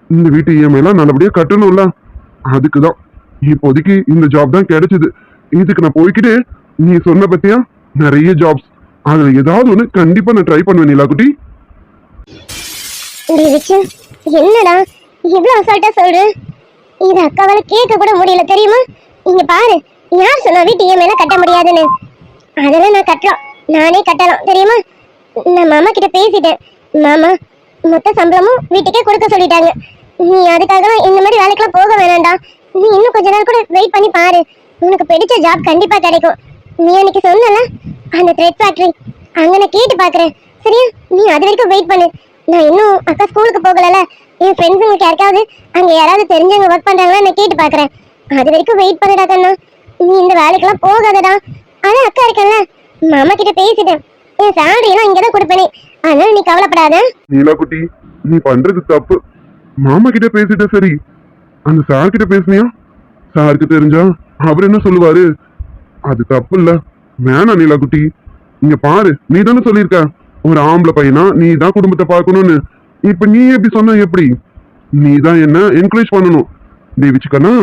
இந்த வீட்டு இஎம்ஐ எல்லாம் நல்லபடியா கட்டணும்ல. அதுக்குதான் இப்போதைக்கு இந்த ஜாப் தான் கிடைச்சது. இதுக்கு நான் போய்கிட்டே நீ சொன்ன பத்தியா நிறைய ஜாப்ஸ், அதுல ஏதாவது ஒண்ணு கண்டிப்பா நான் ட்ரை பண்ணுவேன் நிலாக்குட்டி. என்னடா இவ்வளவு அசால்ட்டா சொல்ற? இது அக்காவால கேட்க கூட முடியல தெரியுமா? இங்க பாரு, யார் சொன்னா வீட்டு இஎம்ஐ கட்ட முடியாதுன்னு? அதெல்லாம் நான் கட்டலாம், நானே கட்டலாம் தெரியுமா? நான் மாமா கிட்ட பேசிட்டேன். மாமா மொத்த சம்பளமும் வீட்டுக்கே கொடுக்க சொல்லிட்டாங்க. நீ அதுக்காக இந்த மாதிரி வேலைக்கெல்லாம் போக வேணாம்டா. நீ இன்னும் கொஞ்ச நாள் கூட வெயிட் பண்ணி பாரு, உனக்கு பிடிச்ச ஜாப் கண்டிப்பா கிடைக்கும். நீ அன்னைக்கு சொன்னல அந்த த்ரெட் ஃபேக்டரி, அங்க நான் கேட்டு பாக்குறேன் சரியா? நீ அது வரைக்கும் வெயிட் பண்ணு. நான் இன்னும் அக்கா ஸ்கூலுக்கு போகலல, என் ஃப்ரெண்ட்ஸுங்களுக்கு யாருக்காவது அங்க யாராவது தெரிஞ்சவங்க ஒர்க் பண்றாங்களா நான் கேட்டு பாக்குறேன். அது வரைக்கும் வெயிட் பண்ணுடா கண்ணா. நீ இந்த வேலைக்கெல்லாம் போகாதடா. அதான் அக்கா இருக்கல, மாமா கிட்ட பேசிட்டேன். என் சேலரி எல்லாம் இங்கதான் கொடுப்பேனே, அதனால நீ கவலைப்படாத. நீலாக்குட்டி, நீ பண்றது தப்பு. மாமா கிட்ட பேசிட்ட சரி, அந்த சார் கிட்ட பேசுனியா? சாருக்கு தெரிஞ்சா அவர் என்ன சொல்லுவாரு? அது தப்பு இல்ல. வேணாம் நீலாக்குட்டி, இங்க பாரு, நீ தானே சொல்லியிருக்க ஒரு ஆம்பளை பையனா நீ தான் குடும்பத்தை பார்க்கணும்னு. இப்ப நீ எப்படி சொன்ன எப்படி? நீ தான் என்ன என்கரேஜ் பண்ணணும். தேவிச்சுக்கண்ணா,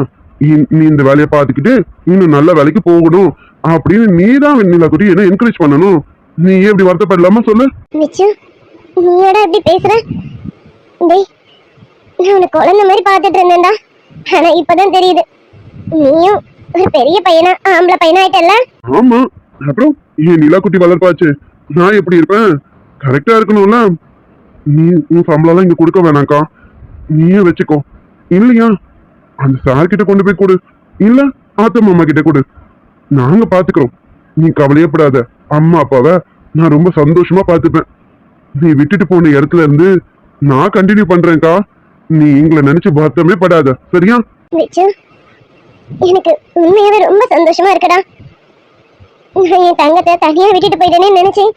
நீ இந்த வேலையை பார்த்துக்கிட்டு இன்னும் நல்ல வேலைக்கு போகணும் அப்படின்னு நீ தான் நீலாக்குட்டி என்ன என்கரேஜ் பண்ணணும். நீ எப்படி வருத்தப்படலாமா சொல்லு? நீயோட எப்படி பேசுற? டேய், நான் உனக்கு குழந்தை மாதிரி பார்த்துட்டு இருந்தேன்டா. ஆனா இப்பதான் தெரியுது நீயும் ஒரு பெரிய பையனா ஆம்பளை பையனா ஆயிட்டல்ல. ஆமா, அப்புறம் என் நிலா குட்டி வளர்ப்பாச்சு, நான் எப்படி இருப்பேன்? கரெக்டா இருக்கணும்ல. நீ உன் சம்பளம் இங்க கொடுக்க வேணாம்க்கா, நீயே வச்சுக்கோ. இல்லையா அந்த சார் கிட்ட கொண்டு போய் கொடு, இல்ல ஆத்த மாமா கிட்ட கொடு, நாங்க பாத்துக்கிறோம். நீ கவலையப்படாத, அம்மா அப்பாவை நான் ரொம்ப சந்தோஷமா பாத்துப்பேன். நீ விட்டுட்டு போன இடத்துல இருந்து நான் கண்டினியூ பண்றேன்க்கா. நீ எங்களை நினைச்சு வருத்தமே படாத, சரியா? விச்சு, எனக்கு உண்மையாவே ரொம்ப சந்தோஷமா இருக்குடா. நான் என் தங்கத்தை தனியா விட்டுட்டு போயிட்டேனே நினைச்சேன்,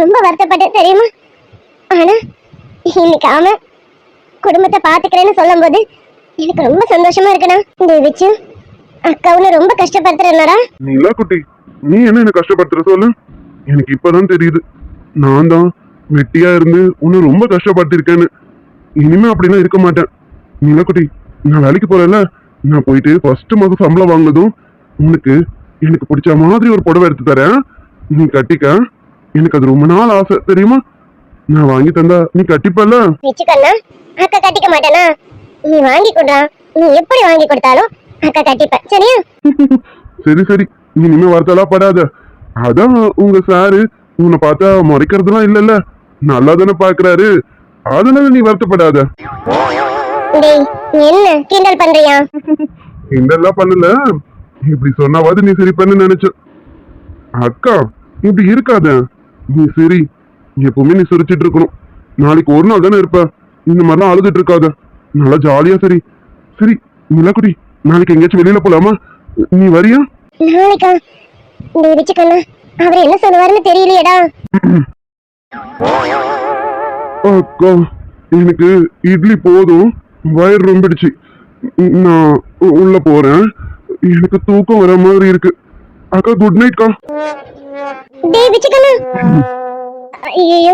ரொம்ப வருத்தப்பட்டேன் தெரியுமா. ஆனா இன்னைக்கு அவன் குடும்பத்தை பாத்துக்கிறேன்னு சொல்லும் போது எனக்கு ரொம்ப சந்தோஷமா இருக்குடா. இந்த விச்சு அக்காவுன்னு ரொம்ப கஷ்டப்படுத்துறா. நீலா குட்டி, நீ என்ன கஷ்டப்படுத்துற சொல்லு? எனக்கு இப்பதான் தெரியுது, நான் தான் வெட்டியா இருந்து உன்னை ரொம்ப கஷ்டப்படுத்திருக்கேன்னு. இனிமே அப்படிலாம் இருக்க மாட்டேன். நீலா குட்டி, நான் வேலைக்கு போறேன்ல, நான் போயிட்டு ஃபர்ஸ்ட் மாதம் சம்பளம் வாங்கினதும் உனக்கு எனக்கு பிடிச்ச மாதிரி ஒரு புடவை எடுத்து தரேன், நீ கட்டிக்க. எனக்கு அது ரொம்ப நாள் ஆசை தெரியுமா. நான் வாங்கி தந்தா நீ கட்டிப்பல்ல? விச்சு கண்ணா, அக்கா கட்டிக்க மாட்டேனா? நீ வாங்கி கொடுறா, நீ எப்படி வாங்கி கொடுத்தாலும் அக்கா கட்டிப்ப, சரியா? சரி சரி, நீ இனிமே வருத்தலாம் படாத. அதான் உங்க சாரு உன்னை பார்த்தா முறைக்கிறதுலாம் இல்லல்ல, நல்லா தானே பாக்குறாரு, அதனால நீ வருத்தப்படாத. டேய், நீ என்ன கிண்டல் பண்றியா? இதெல்லாம் பண்ணல, இப்படி சொன்னாவது நீ சரி பண்ணு நினைச்ச. அக்கா இப்படி இருக்காத, நீ சரி எப்பவுமே நீ சிரிச்சிட்டு இருக்கணும். நாளைக்கு ஒரு நாள் தானே இருப்ப, இந்த மாதிரிலாம் அழுதுட்டு இருக்காத, நல்லா ஜாலியா. சரி சரி நிலக்குடி, நாளைக்கு எங்கேயாச்சும் வெளியில போலாமா? நீ வரியா? நாளைக்கா? டேய் விச்சு கண்ணா, அவர் என்ன சொல்லுவாருன்னு தெரியலையேடா. அக்கா எனக்கு இட்லி போதும், வயிறு ரொம்பிடுச்சு, நான் உள்ள போறேன். எனக்கு தூக்கம் வர மாதிரி இருக்கு. அக்கா குட் நைட் கா. டேய் விச்சு கண்ணா, ஐயோ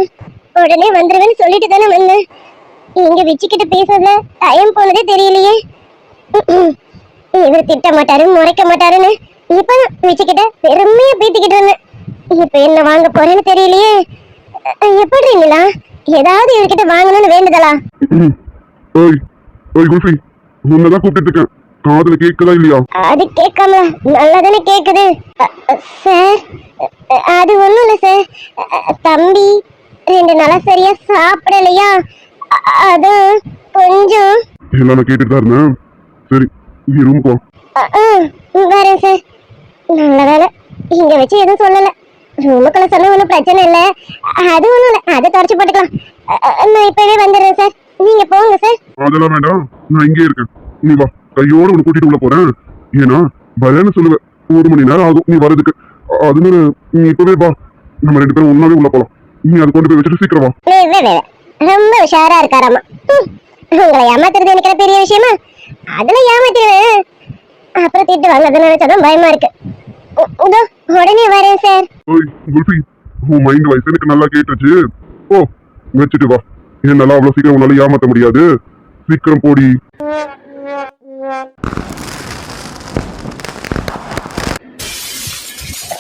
உடனே வந்துருவேன்னு சொல்லிட்டு தானே வந்தேன். இங்க விச்சுக்கிட்ட பேசுறதுல டைம் போனதே தெரியலையே. இவர் திட்ட மாட்டாரு முறைக்க மாட்டாருன்னு இப்பதான் விச்சுக்கிட்ட பெருமையா பீத்திக்கிட்டு இருந்தேன். இப்ப என்ன வாங்க போறேன்னு தெரியலையே. எப்படி இருந்தீங்களா? ஏதாவது இவர்கிட்ட வாங்கணும்னு வேண்டுதலா? ஓய் ஓய் குல்ஃபி, உன்னதான் கூப்பிட்டு இருக்கேன், காதுல கேக்குதா இல்லையா? அது கேட்காம நல்லாதானே கேக்குது. சார், அது ஒண்ணும் இல்ல சார். தம்பி 2 நாளா சரியா சாப்பிடலையா, அதான் கொஞ்சம். எல்லாம் நான் கேட்டுட்டு தான் இருந்தேன். சரி நீ ரூம் போ. வரேன் சார். நல்ல வேலை இங்க வச்சு எதுவும் சொல்லல. ரூமுக்குள்ள சொன்ன ஒன்றும் பிரச்சனை இல்லை, அது ஒண்ணும் இல்லை, அதை தொடச்சு போட்டுக்கலாம். நான் இப்பவே வந்துடுறேன் சார், நீங்க போங்க சார். அதெல்லாம் வேண்டாம், நான் இங்கே இருக்கேன். நீ வா, கையோட உன்னை கூட்டிட்டு உள்ள போறேன். ஏன்னா பயன்னு சொல்லுவேன், 1 மணி நேரம் ஆகும் நீ வர்றதுக்கு. அதனால நீ இப்பவே வா, நம்ம 2 பேரும் ஒன்னாவே உள்ள போலாம். நீ அதை கொண்டு போய் வச்சுட்டு சீக்கிரம் வா. ரொம்ப உஷாரா இருக்காராமா. உங்களை ஏமாத்துறது எனக்கு பெரிய விஷயமா? அதுல ஏமாத்திடுவேன், அப்புறம் திட்டு வாங்கறது நினைச்சதும் பயமா இருக்கு. உடனே வரேன் சார். ஓய் குல்ஃபி, உன் மைண்ட் வாய்ஸ் எனக்கு நல்லா கேட்டுச்சு. ஓ வச்சுட்டு வா, என்னால அவ்வளவு சீக்கிரம் உன்னால ஏமாத்த முடியாது. சீக்கிரம் போடி.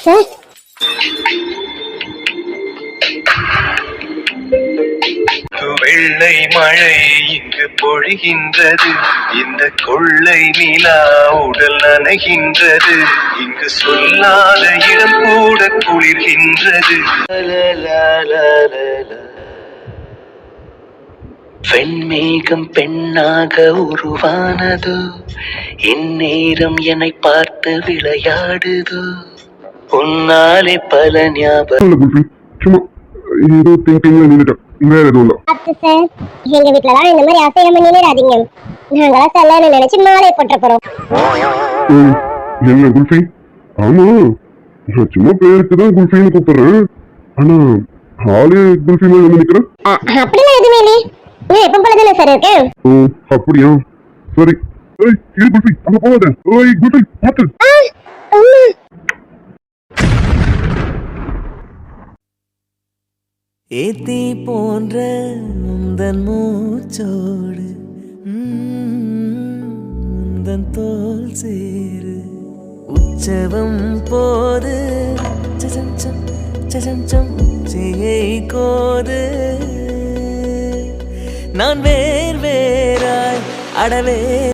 சார், வெள்ளை மழை இங்கு பொழிகின்றது, இந்த கொள்ளை நிலா உடல் நனைகின்றது, இங்கு சொல்லாத இடம் கூட குளிர்கின்றது. வெண்மேகம் பெண்ணாக உருவானது, இந்நேரம் என்னை பார்த்து விளையாடுது, உன்னாலே பல ஞாபகம். குல்ஃபி சும்மா ஏதோ திங்கிங்ல நின்றுட்டேன், வேற எதுவும் இல்ல. சார், எங்க வீட்டுலலாம் இந்த மாதிரி அசையாம நின்னுடாதீங்க. நாங்களாம் கல்யாணம் நினைச்சு மாலை போட்ட போறோம். என்ன குல்ஃபி? ஆமா, நான் சும்மா பேருக்கு தான் குல்ஃபின்னு கூப்பிடுறேன், ஆனா ஆளே குல்ஃபி மாதிரி வந்து நிக்கிறேன். அப்படிலாம் எதுவுமே இல்லையே, நான் எப்ப போலதானே சார் இருக்கேன். ஓ அப்படியா, சரி. ஏய் இது குல்ஃபி, அங்க போகாத. ஓய் குல்ஃபி பார்த்து. ஏத்தி போன்ற உந்தன் மூச்சோடு உந்தன் தோல் சேரு உற்சவம் போது சசஞ்சம் சசஞ்சம் செய்யை கோது நான் வேறாய் அடவே